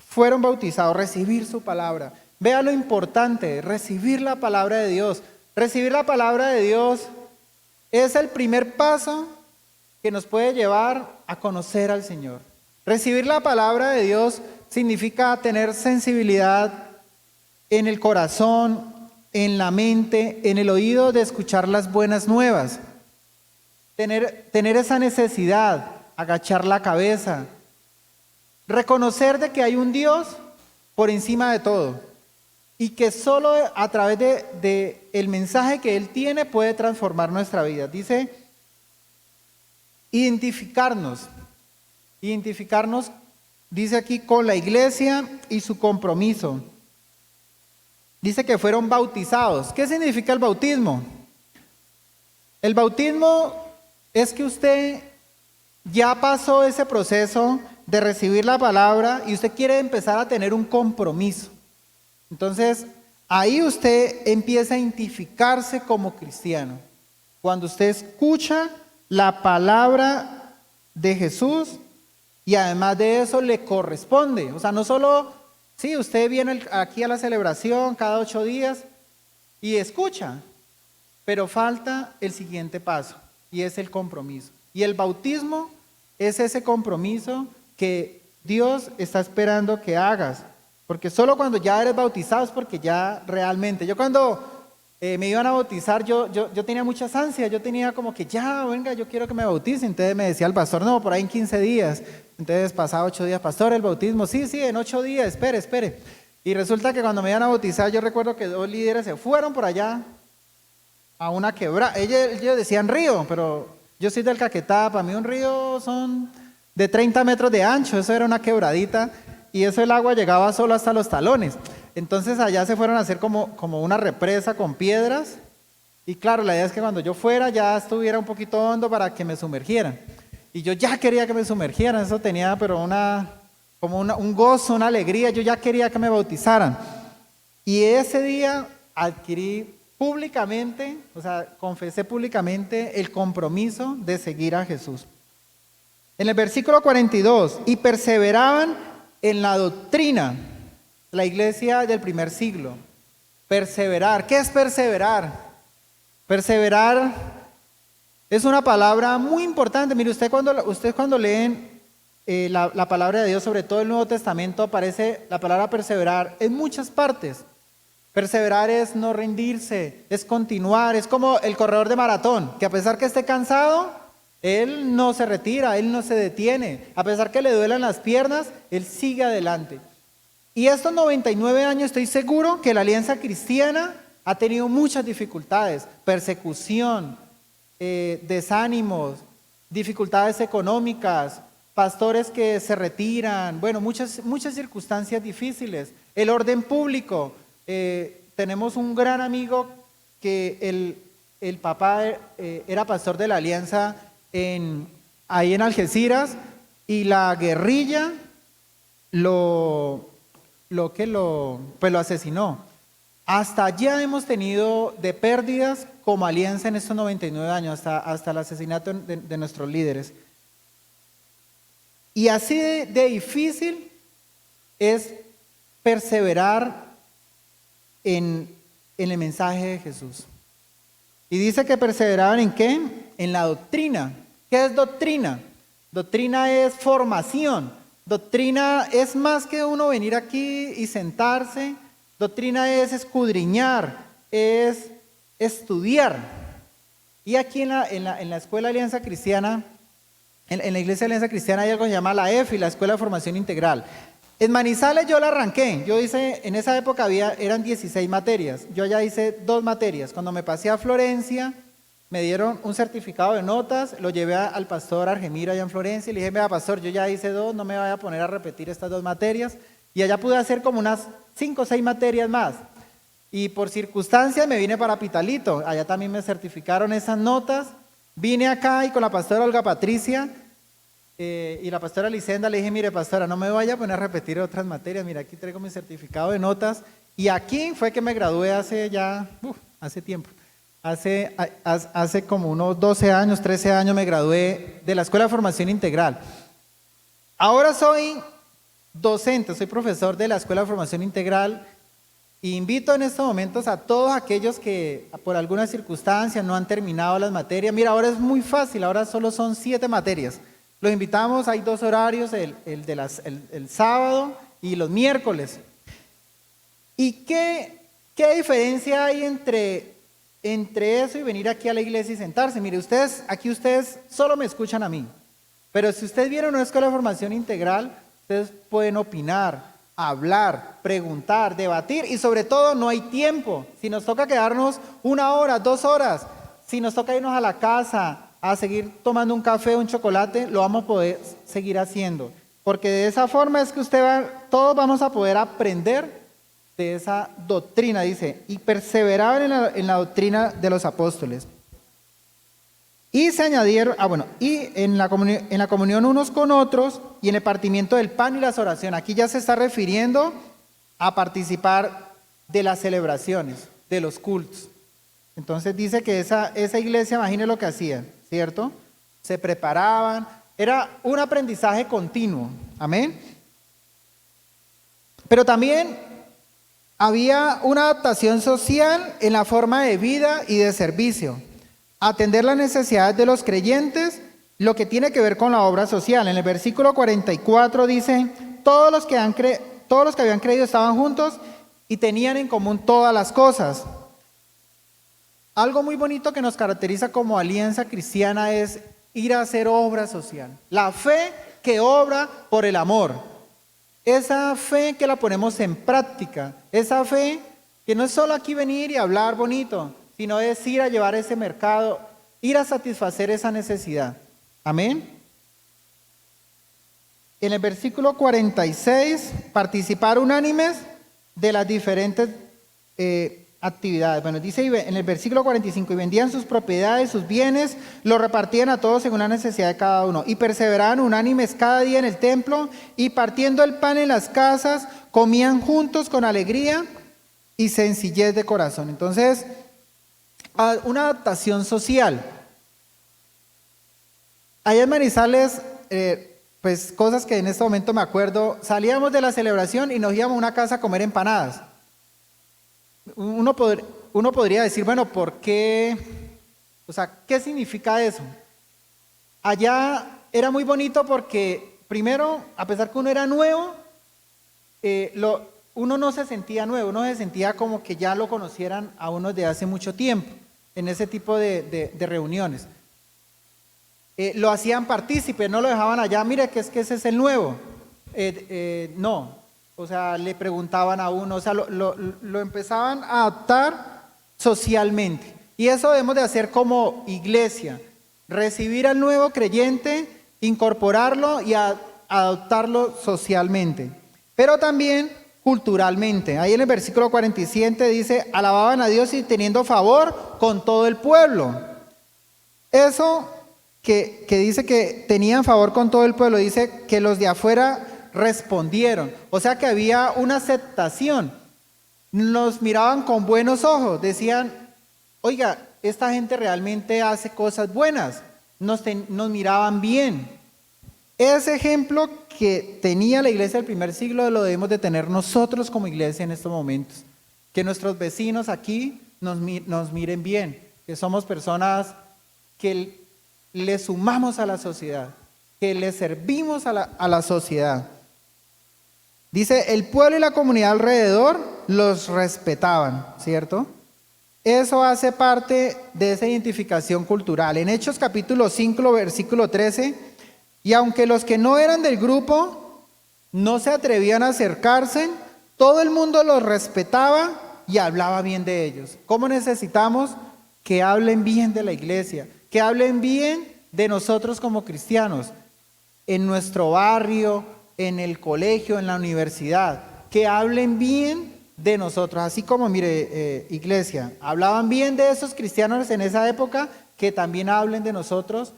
fueron bautizados, recibir su palabra. Vea lo importante, recibir la palabra de Dios. Recibir la palabra de Dios es el primer paso que nos puede llevar a conocer al Señor. Recibir la palabra de Dios significa tener sensibilidad en el corazón, en la mente, en el oído de escuchar las buenas nuevas. Tener esa necesidad, agachar la cabeza, reconocer de que hay un Dios por encima de todo y que solo a través de el mensaje que Él tiene puede transformar nuestra vida. Dice, identificarnos, dice aquí, con la iglesia y su compromiso. Dice que fueron bautizados. ¿Qué significa el bautismo? El bautismo es que usted ya pasó ese proceso de recibir la palabra y usted quiere empezar a tener un compromiso. Entonces, ahí usted empieza a identificarse como cristiano. Cuando usted escucha la palabra de Jesús y además de eso le corresponde. O sea, no solo, sí, usted viene aquí a la celebración cada 8 días y escucha, pero falta el siguiente paso y es el compromiso. Y el bautismo es ese compromiso que Dios está esperando que hagas. Porque solo cuando ya eres bautizado es porque ya realmente. Yo cuando me iban a bautizar, yo tenía muchas ansias. Yo tenía como que ya, venga, yo quiero que me bauticen. Entonces me decía el pastor, no, por ahí en 15 días. Entonces pasaba 8 días, pastor, el bautismo. Sí, en 8 días, espere. Y resulta que cuando me iban a bautizar, yo recuerdo que 2 líderes se fueron por allá a una quebrada. Ellos decían río, pero yo soy del Caquetá. Para mí un río son de 30 metros de ancho. Eso era una quebradita. Y eso el agua llegaba solo hasta los talones. Entonces allá se fueron a hacer como una represa con piedras. Y claro, la idea es que cuando yo fuera ya estuviera un poquito hondo para que me sumergieran. Y yo ya quería que me sumergieran. Eso tenía pero un gozo, una alegría. Yo ya quería que me bautizaran. Y ese día adquirí públicamente, o sea, confesé públicamente el compromiso de seguir a Jesús. En el versículo 42, y perseveraban en la doctrina, la iglesia del primer siglo. Perseverar. ¿Qué es perseverar? Perseverar es una palabra muy importante. Mire, usted cuando leen la palabra de Dios, sobre todo el Nuevo Testamento, aparece la palabra perseverar en muchas partes. Perseverar es no rendirse, es continuar, es como el corredor de maratón, que a pesar que esté cansado, él no se retira, él no se detiene. A pesar que le duelan las piernas, él sigue adelante. Y estos 99 años estoy seguro que la Alianza Cristiana ha tenido muchas dificultades, persecución, desánimos, dificultades económicas, pastores que se retiran, bueno, muchas circunstancias difíciles. El orden público, tenemos un gran amigo que el papá era pastor de la Alianza ahí en Algeciras, y la guerrilla lo asesinó. Hasta allá hemos tenido de pérdidas como Alianza en estos 99 años, hasta el asesinato de nuestros líderes. Y así de difícil es perseverar en el mensaje de Jesús. Y dice que perseveraban ¿en qué? En la doctrina. ¿Qué es doctrina? Doctrina es formación. Doctrina es más que uno venir aquí y sentarse. Doctrina es escudriñar, es estudiar. Y aquí en la Escuela Alianza Cristiana, en la Iglesia Alianza Cristiana hay algo que se llama la EFI, la Escuela de Formación Integral. En Manizales yo la arranqué, en esa época eran 16 materias, yo ya hice 2 materias. Cuando me pasé a Florencia, me dieron un certificado de notas, lo llevé al pastor Argemiro allá en Florencia y le dije, vea pastor, yo ya hice 2, no me vaya a poner a repetir estas 2 materias. Y allá pude hacer como unas 5 o 6 materias más. Y por circunstancias me vine para Pitalito, allá también me certificaron esas notas. Vine acá y con la pastora Olga Patricia y la pastora Licenda le dije, mire pastora, no me vaya a poner a repetir otras materias, mira, aquí traigo mi certificado de notas. Y aquí fue que me gradué hace tiempo. Hace como unos 12 años, 13 años me gradué de la Escuela de Formación Integral. Ahora soy docente, soy profesor de la Escuela de Formación Integral e invito en estos momentos a todos aquellos que por alguna circunstancia no han terminado las materias. Mira, ahora es muy fácil, ahora solo son 7 materias. Los invitamos, hay 2 horarios, el sábado y los miércoles. ¿Y qué diferencia hay entre eso y venir aquí a la iglesia y sentarse? Mire, ustedes solo me escuchan a mí, pero si ustedes vieron una escuela de formación integral, ustedes pueden opinar, hablar, preguntar, debatir y sobre todo no hay tiempo. Si nos toca quedarnos 1 hora, 2 horas, si nos toca irnos a la casa a seguir tomando un café o un chocolate, lo vamos a poder seguir haciendo. Porque de esa forma es que todos vamos a poder aprender de esa doctrina, dice, y perseveraban en la doctrina de los apóstoles. Y se añadieron, y en la comunión unos con otros y en el partimiento del pan y las oraciones. Aquí ya se está refiriendo a participar de las celebraciones, de los cultos. Entonces dice que esa iglesia, imagine lo que hacían, ¿cierto? Se preparaban, era un aprendizaje continuo, amén. Pero también había una adaptación social en la forma de vida y de servicio. Atender las necesidades de los creyentes, lo que tiene que ver con la obra social. En el versículo 44 dice, todos los que habían creído estaban juntos y tenían en común todas las cosas. Algo muy bonito que nos caracteriza como Alianza Cristiana es ir a hacer obra social. La fe que obra por el amor. Esa fe que la ponemos en práctica. Esa fe que no es solo aquí venir y hablar bonito, sino es ir a llevar ese mercado, ir a satisfacer esa necesidad. Amén. En el versículo 46, participar unánimes de las diferentes actividades. Bueno, dice en el versículo 45, y vendían sus propiedades, sus bienes, los repartían a todos según la necesidad de cada uno, y perseveraban unánimes cada día en el templo, y partiendo el pan en las casas, comían juntos con alegría y sencillez de corazón. Entonces, una adaptación social. Allá en Manizales, pues cosas que en este momento me acuerdo, salíamos de la celebración y nos íbamos a una casa a comer empanadas. Uno podría decir, bueno, ¿por qué? O sea, ¿qué significa eso? Allá era muy bonito porque primero, a pesar que uno era nuevo, uno no se sentía nuevo, uno se sentía como que ya lo conocieran a uno de hace mucho tiempo en ese tipo de reuniones. Lo hacían partícipe, no lo dejaban allá, mire que es que ese es el nuevo. No, o sea, le preguntaban a uno, o sea, lo empezaban a adaptar socialmente. Y eso debemos de hacer como iglesia, recibir al nuevo creyente, incorporarlo y adoptarlo socialmente, pero también culturalmente. Ahí en el versículo 47 dice, alababan a Dios y teniendo favor con todo el pueblo. Eso que dice que tenían favor con todo el pueblo, dice que los de afuera respondieron, o sea que había una aceptación, nos miraban con buenos ojos, decían, oiga, esta gente realmente hace cosas buenas, nos miraban bien. Ese ejemplo que tenía la iglesia del primer siglo lo debemos de tener nosotros como iglesia en estos momentos, que nuestros vecinos aquí nos miren bien, que somos personas que le sumamos a la sociedad, que le servimos a la sociedad. Dice, el pueblo y la comunidad alrededor los respetaban, ¿cierto? Eso hace parte de esa identificación cultural. En Hechos capítulo 5, versículo 13, y aunque los que no eran del grupo no se atrevían a acercarse, todo el mundo los respetaba y hablaba bien de ellos. ¿Cómo necesitamos que hablen bien de la iglesia? Que hablen bien de nosotros como cristianos, en nuestro barrio, en el colegio, en la universidad, que hablen bien de nosotros, así como, mire, iglesia, hablaban bien de esos cristianos en esa época, que también hablen de nosotros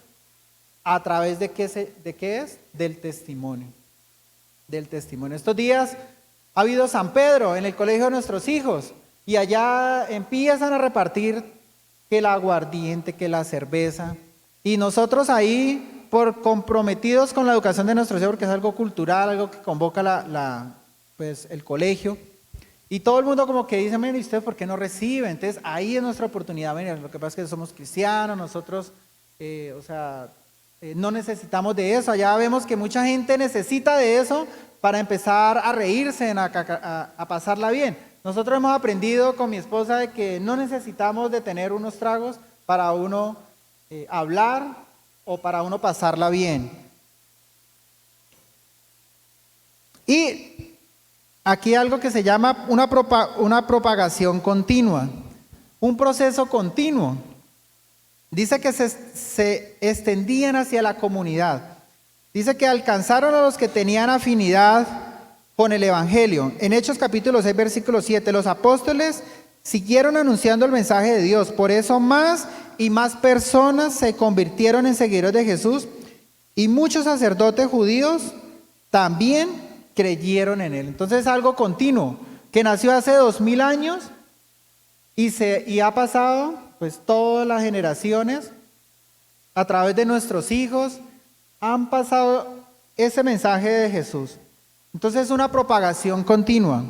a través de qué es, del testimonio, Estos días ha habido San Pedro en el colegio de nuestros hijos, y allá empiezan a repartir que el aguardiente, que la cerveza, y nosotros ahí, por comprometidos con la educación de nuestros hijos, porque es algo cultural, algo que convoca pues, el colegio, y todo el mundo como que dice, mire, ¿y usted por qué no recibe? Entonces ahí es nuestra oportunidad. Mire, lo que pasa es que somos cristianos, nosotros, no necesitamos de eso. Allá vemos que mucha gente necesita de eso para empezar a reírse, a pasarla bien. Nosotros hemos aprendido con mi esposa de que no necesitamos de tener unos tragos para uno hablar o para uno pasarla bien. Y aquí algo que se llama una propagación continua, un proceso continuo. Dice que se extendían hacia la comunidad. Dice que alcanzaron a los que tenían afinidad con el Evangelio. En Hechos capítulo 6, versículo 7, los apóstoles siguieron anunciando el mensaje de Dios. Por eso más y más personas se convirtieron en seguidores de Jesús, y muchos sacerdotes judíos también creyeron en él. Entonces es algo continuo, que nació hace 2000 años y ha pasado pues todas las generaciones, a través de nuestros hijos, han pasado ese mensaje de Jesús. Entonces es una propagación continua.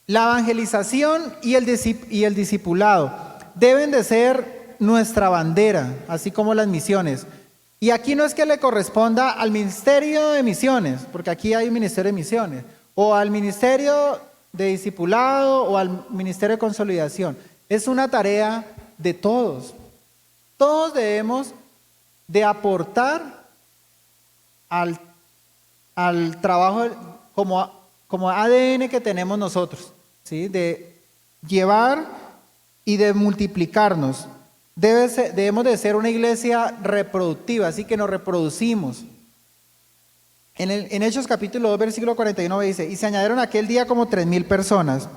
La evangelización y el discipulado deben de ser nuestra bandera, así como las misiones. Y aquí no es que le corresponda al ministerio de misiones, porque aquí hay un ministerio de misiones, o al ministerio de discipulado, o al ministerio de consolidación. Es una tarea de todos. Todos debemos de aportar al trabajo como ADN que tenemos nosotros, ¿sí? De llevar y de multiplicarnos. Debemos de ser una iglesia reproductiva, así que nos reproducimos. En Hechos capítulo 2, versículo 49 dice, y se añadieron aquel día como 3000 personas.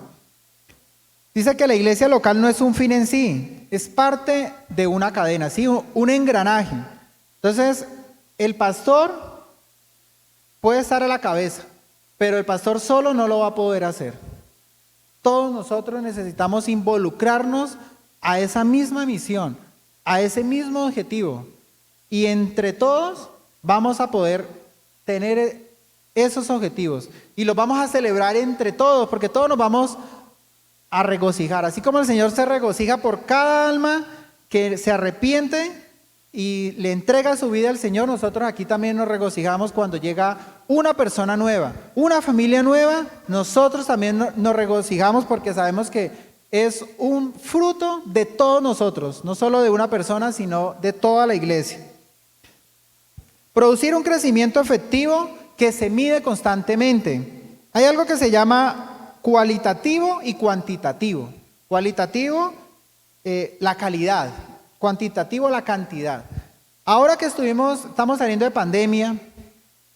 Dice que la iglesia local no es un fin en sí, es parte de una cadena, ¿sí? Un engranaje. Entonces, el pastor puede estar a la cabeza, pero el pastor solo no lo va a poder hacer. Todos nosotros necesitamos involucrarnos a esa misma misión, a ese mismo objetivo. Y entre todos vamos a poder tener esos objetivos. Y los vamos a celebrar entre todos, porque todos nos vamos a regocijar. Así como el Señor se regocija por cada alma que se arrepiente, y le entrega su vida al Señor, nosotros aquí también nos regocijamos cuando llega una persona nueva, una familia nueva, nosotros también nos regocijamos porque sabemos que es un fruto de todos nosotros, no solo de una persona, sino de toda la iglesia. Producir un crecimiento efectivo que se mide constantemente. Hay algo que se llama cualitativo y cuantitativo. Cualitativo, la calidad. Cuantitativo, la cantidad. Ahora que estamos saliendo de pandemia,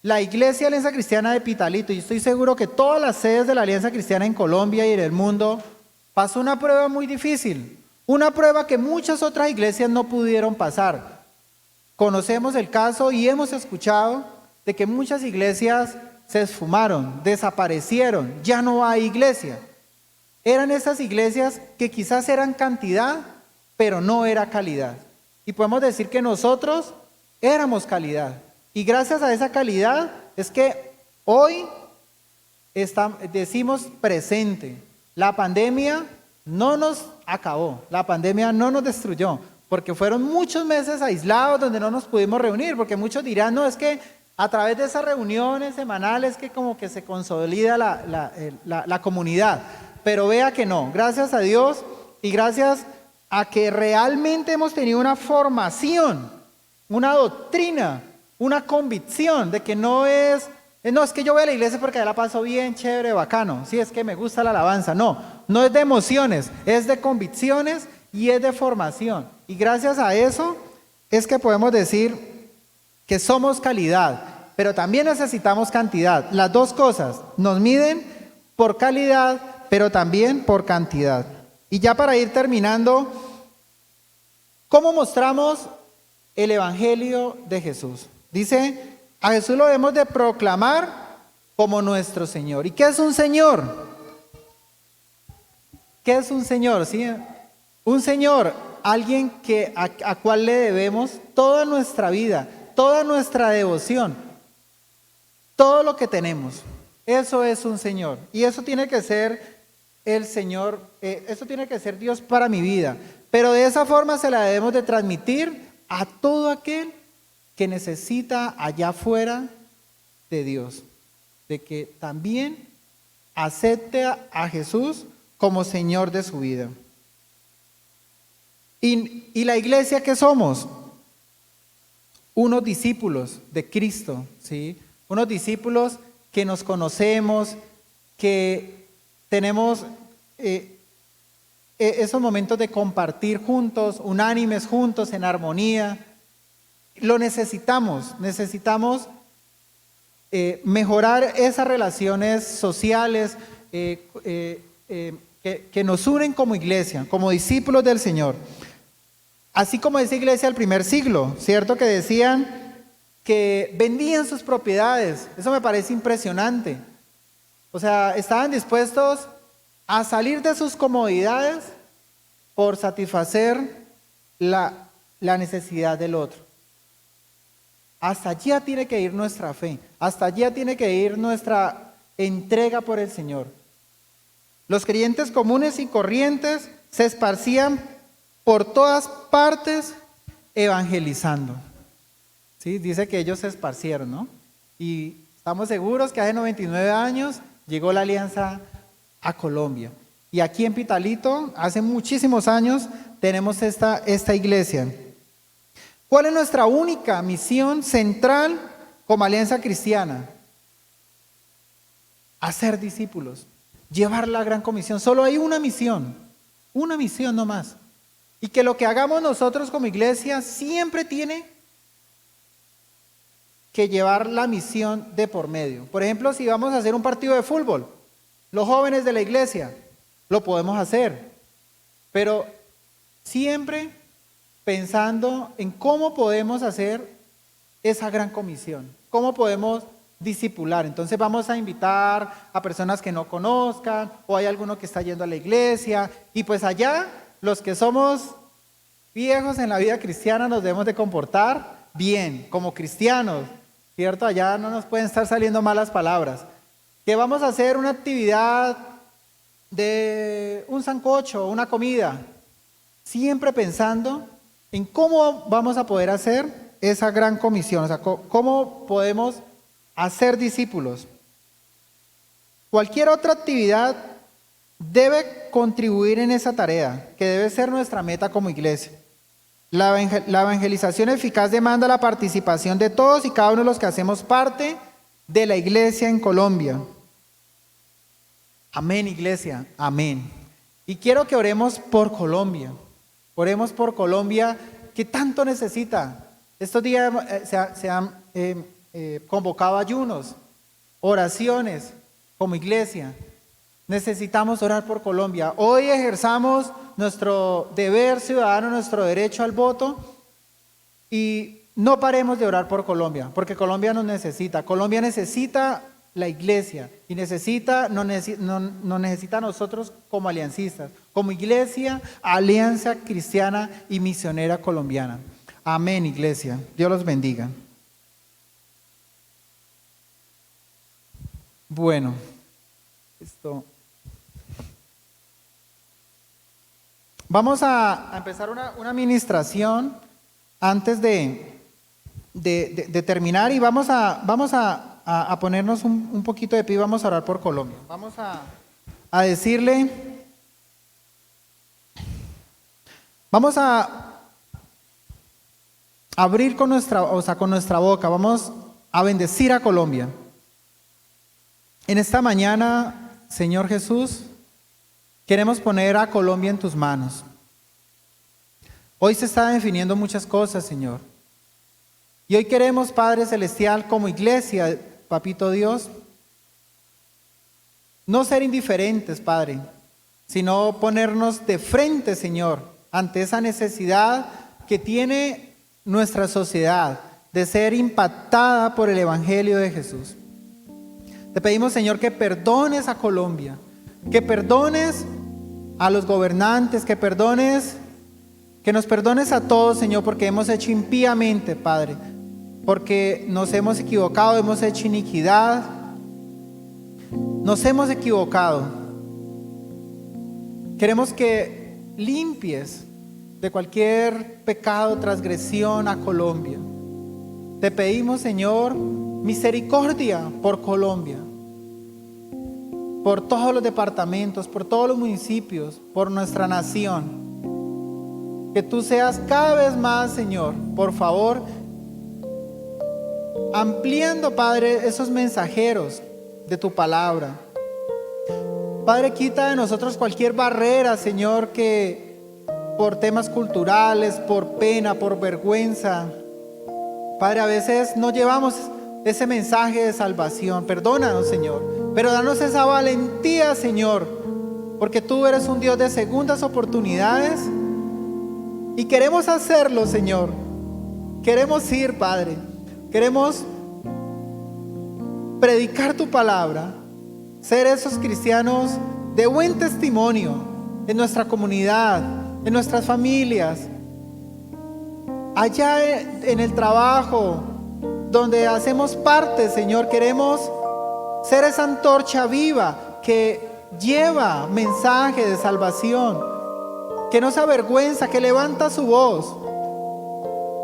la Iglesia Alianza Cristiana de Pitalito, y estoy seguro que todas las sedes de la Alianza Cristiana en Colombia y en el mundo, pasó una prueba muy difícil. Una prueba que muchas otras iglesias no pudieron pasar. Conocemos el caso y hemos escuchado de que muchas iglesias se esfumaron, desaparecieron, ya no hay iglesia. Eran esas iglesias que quizás eran cantidad, pero no era calidad. Y podemos decir que nosotros éramos calidad. Y gracias a esa calidad es que hoy decimos presente. La pandemia no nos acabó, la pandemia no nos destruyó, porque fueron muchos meses aislados donde no nos pudimos reunir, porque muchos dirán, no, es que a través de esas reuniones semanales que como que se consolida la comunidad. Pero vea que no, gracias a Dios y gracias a que realmente hemos tenido una formación, una doctrina, una convicción de que no es que yo voy a la iglesia porque ya la paso bien, chévere, bacano, sí, es que me gusta la alabanza, no es de emociones, es de convicciones y es de formación. Y gracias a eso es que podemos decir que somos calidad, pero también necesitamos cantidad. Las dos cosas nos miden por calidad, pero también por cantidad. Y ya para ir terminando, ¿cómo mostramos el Evangelio de Jesús? Dice, a Jesús lo debemos de proclamar como nuestro Señor. ¿Y qué es un Señor? ¿Qué es un Señor? ¿Sí? Un Señor, alguien a cual le debemos toda nuestra vida, toda nuestra devoción, todo lo que tenemos. Eso es un Señor. Y eso tiene que ser el Señor, eso tiene que ser Dios para mi vida. Pero de esa forma se la debemos de transmitir a todo aquel que necesita allá afuera de Dios. De que también acepte a Jesús como Señor de su vida. Y la iglesia, ¿qué somos? Unos discípulos de Cristo, ¿sí? Unos discípulos que nos conocemos, que tenemos esos momentos de compartir juntos, unánimes juntos, en armonía. Lo necesitamos mejorar esas relaciones sociales que nos unen como iglesia, como discípulos del Señor. Así como esa iglesia del primer siglo, ¿cierto? Que decían que vendían sus propiedades. Eso me parece impresionante. O sea, estaban dispuestos a salir de sus comodidades por satisfacer la necesidad del otro. Hasta allá tiene que ir nuestra fe, hasta allá tiene que ir nuestra entrega por el Señor. Los creyentes comunes y corrientes se esparcían por todas partes evangelizando. ¿Sí? Dice que ellos se esparcieron, ¿no? Y estamos seguros que hace 99 años llegó la alianza a Colombia. Y aquí en Pitalito, hace muchísimos años, tenemos esta iglesia. ¿Cuál es nuestra única misión central como Alianza Cristiana? Hacer discípulos, llevar la gran comisión. Solo hay una misión no más. Y que lo que hagamos nosotros como iglesia siempre tiene que llevar la misión de por medio. Por ejemplo, si vamos a hacer un partido de fútbol, los jóvenes de la iglesia, lo podemos hacer, pero siempre pensando en cómo podemos hacer esa gran comisión, cómo podemos discipular. Entonces vamos a invitar a personas que no conozcan, o hay alguno que está yendo a la iglesia, y pues allá los que somos viejos en la vida cristiana nos debemos de comportar bien, como cristianos, ¿cierto? Allá no nos pueden estar saliendo malas palabras. Que vamos a hacer una actividad de un sancocho, una comida, siempre pensando en cómo vamos a poder hacer esa gran comisión, o sea, cómo podemos hacer discípulos. Cualquier otra actividad debe contribuir en esa tarea, que debe ser nuestra meta como iglesia. La evangelización eficaz demanda la participación de todos y cada uno de los que hacemos parte de la iglesia en Colombia. Amén, iglesia, amén. Y quiero que oremos por Colombia. Oremos por Colombia, que tanto necesita. Estos días se han convocado ayunos, oraciones como iglesia. Necesitamos orar por Colombia. Hoy ejerzamos nuestro deber ciudadano, nuestro derecho al voto, y no paremos de orar por Colombia, porque Colombia nos necesita. Colombia necesita la iglesia y nos necesita a nosotros como aliancistas, como iglesia, alianza cristiana y misionera colombiana. Amén, iglesia. Dios los bendiga. Bueno, vamos a empezar una administración antes de terminar, y vamos a ponernos un poquito de pie y vamos a orar por Colombia. Vamos a decirle, vamos a abrir con nuestra boca, vamos a bendecir a Colombia. En esta mañana, Señor Jesús, queremos poner a Colombia en tus manos. Hoy se están definiendo muchas cosas, Señor. Y hoy queremos, Padre Celestial, como iglesia, Papito Dios, no ser indiferentes, Padre, sino ponernos de frente, Señor, ante esa necesidad que tiene nuestra sociedad de ser impactada por el Evangelio de Jesús. Te pedimos, Señor, que perdones a Colombia, que perdones a los gobernantes, que nos perdones a todos, Señor, porque hemos hecho impíamente, Padre, porque nos hemos equivocado, hemos hecho iniquidad, nos hemos equivocado. Queremos que limpies de cualquier pecado, transgresión a Colombia. Te pedimos, Señor, misericordia por Colombia, por todos los departamentos, por todos los municipios, por nuestra nación. Que tú seas cada vez más, Señor, por favor, ampliando, Padre, esos mensajeros de tu palabra. Padre, quita de nosotros cualquier barrera, Señor, que por temas culturales, por pena, por vergüenza, Padre, a veces no llevamos ese mensaje de salvación. Perdónanos, Señor, pero danos esa valentía, Señor, porque tú eres un Dios de segundas oportunidades y queremos hacerlo, Señor. Queremos ir, Padre, queremos predicar tu palabra, ser esos cristianos de buen testimonio en nuestra comunidad, en nuestras familias, allá en el trabajo, donde hacemos parte, Señor. Queremos ser esa antorcha viva que lleva mensaje de salvación, que no se avergüenza, que levanta su voz,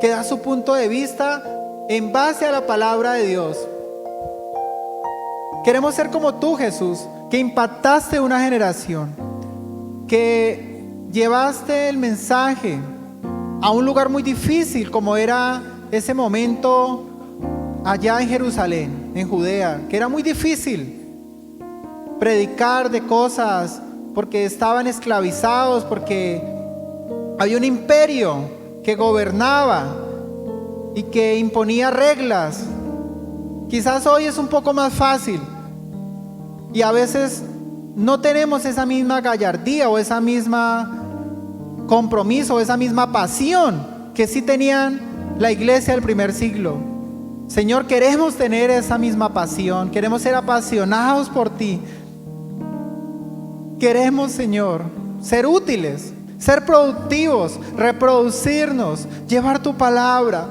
que da su punto de vista en base a la palabra de Dios. Queremos ser como tú, Jesús, que impactaste una generación, que llevaste el mensaje a un lugar muy difícil como era ese momento allá en Jerusalén, en Judea, que era muy difícil predicar de cosas porque estaban esclavizados, porque había un imperio que gobernaba y que imponía reglas. Quizás hoy es un poco más fácil y a veces no tenemos esa misma gallardía o esa misma compromiso o esa misma pasión que sí tenían la iglesia del primer siglo. Señor, queremos tener esa misma pasión, queremos ser apasionados por ti. Queremos, Señor, ser útiles, ser productivos, reproducirnos, llevar tu palabra,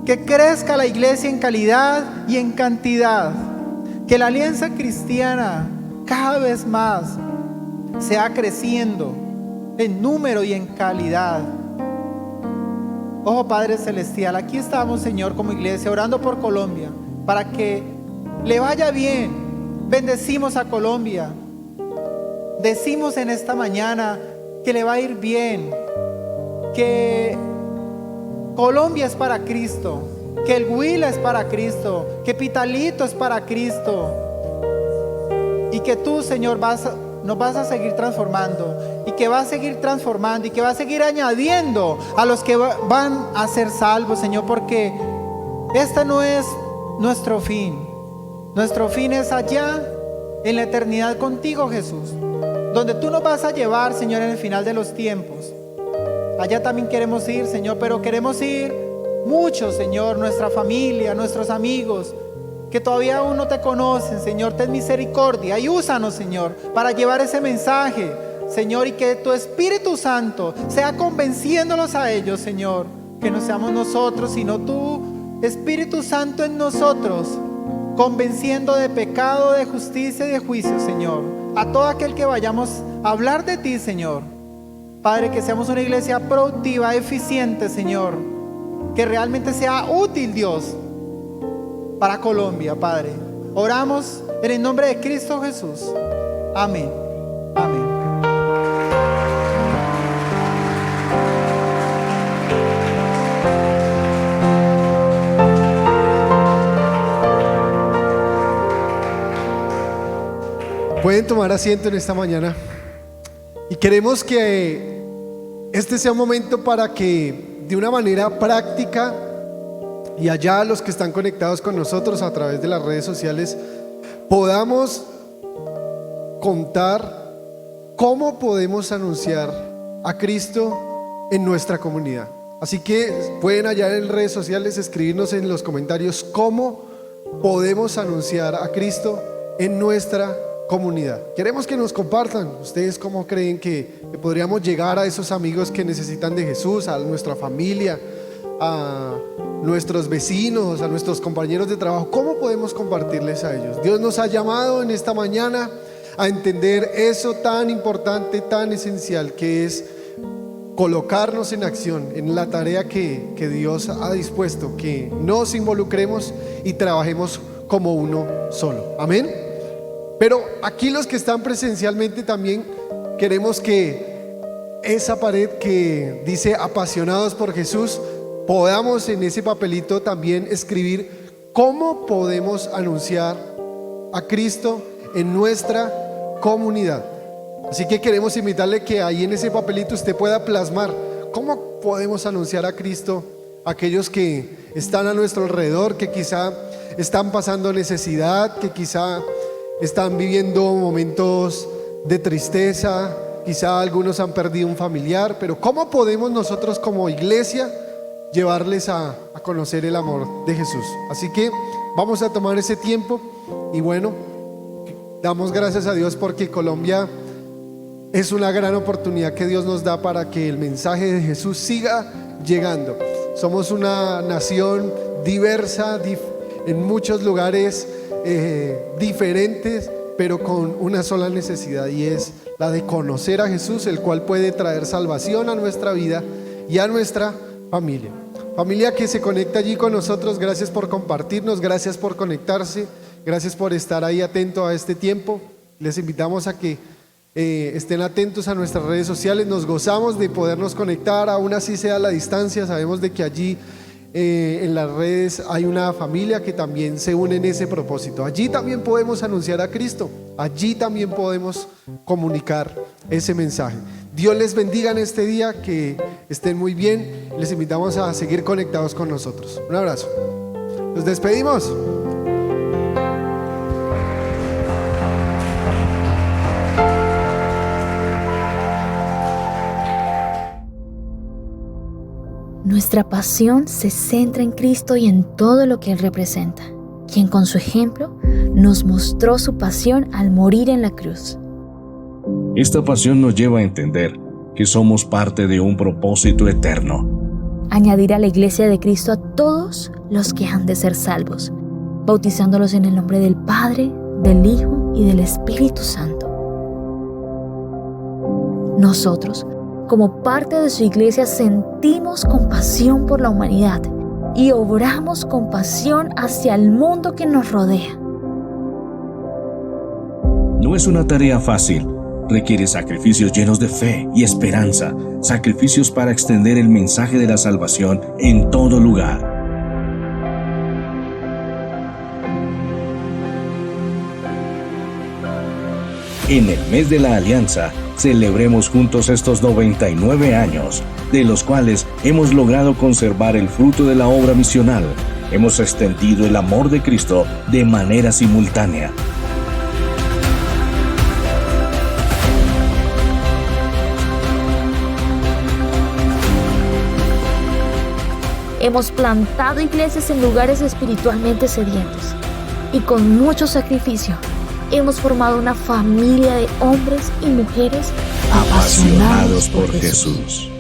que crezca la iglesia en calidad y en cantidad, que la alianza cristiana cada vez más sea creciendo en número y en calidad. Oh Padre Celestial, aquí estamos, Señor, como iglesia, orando por Colombia, para que le vaya bien. Bendecimos a Colombia. Decimos en esta mañana que le va a ir bien, que Colombia es para Cristo, que el Huila es para Cristo, que Pitalito es para Cristo, y que tú, Señor, nos vas a seguir transformando, y que vas a seguir transformando, y que vas a seguir añadiendo a los que van a ser salvos, Señor, porque este no es nuestro fin. Nuestro fin es allá en la eternidad contigo, Jesús, donde tú nos vas a llevar, Señor, en el final de los tiempos. Allá también queremos ir, Señor, pero queremos ir muchos, Señor, nuestra familia, nuestros amigos, que todavía aún no te conocen, Señor. Ten misericordia y úsanos, Señor, para llevar ese mensaje, Señor, y que tu Espíritu Santo sea convenciéndolos a ellos, Señor, que no seamos nosotros, sino tú, Espíritu Santo, en nosotros, convenciendo de pecado, de justicia y de juicio, Señor, a todo aquel que vayamos a hablar de ti, Señor. Padre, que seamos una iglesia productiva, eficiente, Señor, que realmente sea útil, Dios, para Colombia, Padre. Oramos en el nombre de Cristo Jesús. Amén. Amén. Pueden tomar asiento en esta mañana y queremos que este sea un momento para que de una manera práctica y allá los que están conectados con nosotros a través de las redes sociales podamos contar cómo podemos anunciar a Cristo en nuestra comunidad. Así que pueden allá en redes sociales escribirnos en los comentarios cómo podemos anunciar a Cristo en nuestra comunidad. Queremos que nos compartan ustedes cómo creen que podríamos llegar a esos amigos que necesitan de Jesús, a nuestra familia, a nuestros vecinos, a nuestros compañeros de trabajo. ¿Cómo podemos compartirles a ellos? Dios nos ha llamado en esta mañana a entender eso tan importante, tan esencial, que es colocarnos en acción en la tarea que Dios ha dispuesto, que nos involucremos y trabajemos como uno solo. Amén. Pero aquí los que están presencialmente también queremos que esa pared que dice apasionados por Jesús, podamos en ese papelito también escribir cómo podemos anunciar a Cristo en nuestra comunidad. Así que queremos invitarle que ahí en ese papelito usted pueda plasmar cómo podemos anunciar a Cristo a aquellos que están a nuestro alrededor, que quizá están pasando necesidad, que quizá están viviendo momentos de tristeza, quizá algunos han perdido un familiar, pero ¿cómo podemos nosotros como iglesia llevarles a conocer el amor de Jesús? Así que vamos a tomar ese tiempo y bueno, damos gracias a Dios porque Colombia es una gran oportunidad que Dios nos da para que el mensaje de Jesús siga llegando. Somos una nación diversa, en muchos lugares diferentes, pero con una sola necesidad, y es la de conocer a Jesús, el cual puede traer salvación a nuestra vida y a nuestra familia. Familia que se conecta allí con nosotros, gracias por compartirnos, gracias por conectarse, gracias por estar ahí atento a este tiempo. Les invitamos a que estén atentos a nuestras redes sociales. Nos gozamos de podernos conectar, aún así sea a la distancia. Sabemos de que allí en las redes hay una familia que también se une en ese propósito. Allí también podemos anunciar a Cristo, allí también podemos comunicar ese mensaje. Dios les bendiga en este día, que estén muy bien. Les invitamos a seguir conectados con nosotros. Un abrazo. Nos despedimos. Nuestra pasión se centra en Cristo y en todo lo que Él representa, quien con su ejemplo nos mostró su pasión al morir en la cruz. Esta pasión nos lleva a entender que somos parte de un propósito eterno. Añadir a la iglesia de Cristo a todos los que han de ser salvos, bautizándolos en el nombre del Padre, del Hijo y del Espíritu Santo. Nosotros, Como parte de su iglesia sentimos compasión por la humanidad y obramos con pasión hacia el mundo que nos rodea. No es una tarea fácil. Requiere sacrificios llenos de fe y esperanza, sacrificios para extender el mensaje de la salvación en todo lugar. En el mes de la Alianza, celebremos juntos estos 99 años, de los cuales hemos logrado conservar el fruto de la obra misional. Hemos extendido el amor de Cristo de manera simultánea. Hemos plantado iglesias en lugares espiritualmente sedientos y con mucho sacrificio hemos formado una familia de hombres y mujeres Apasionados por Jesús.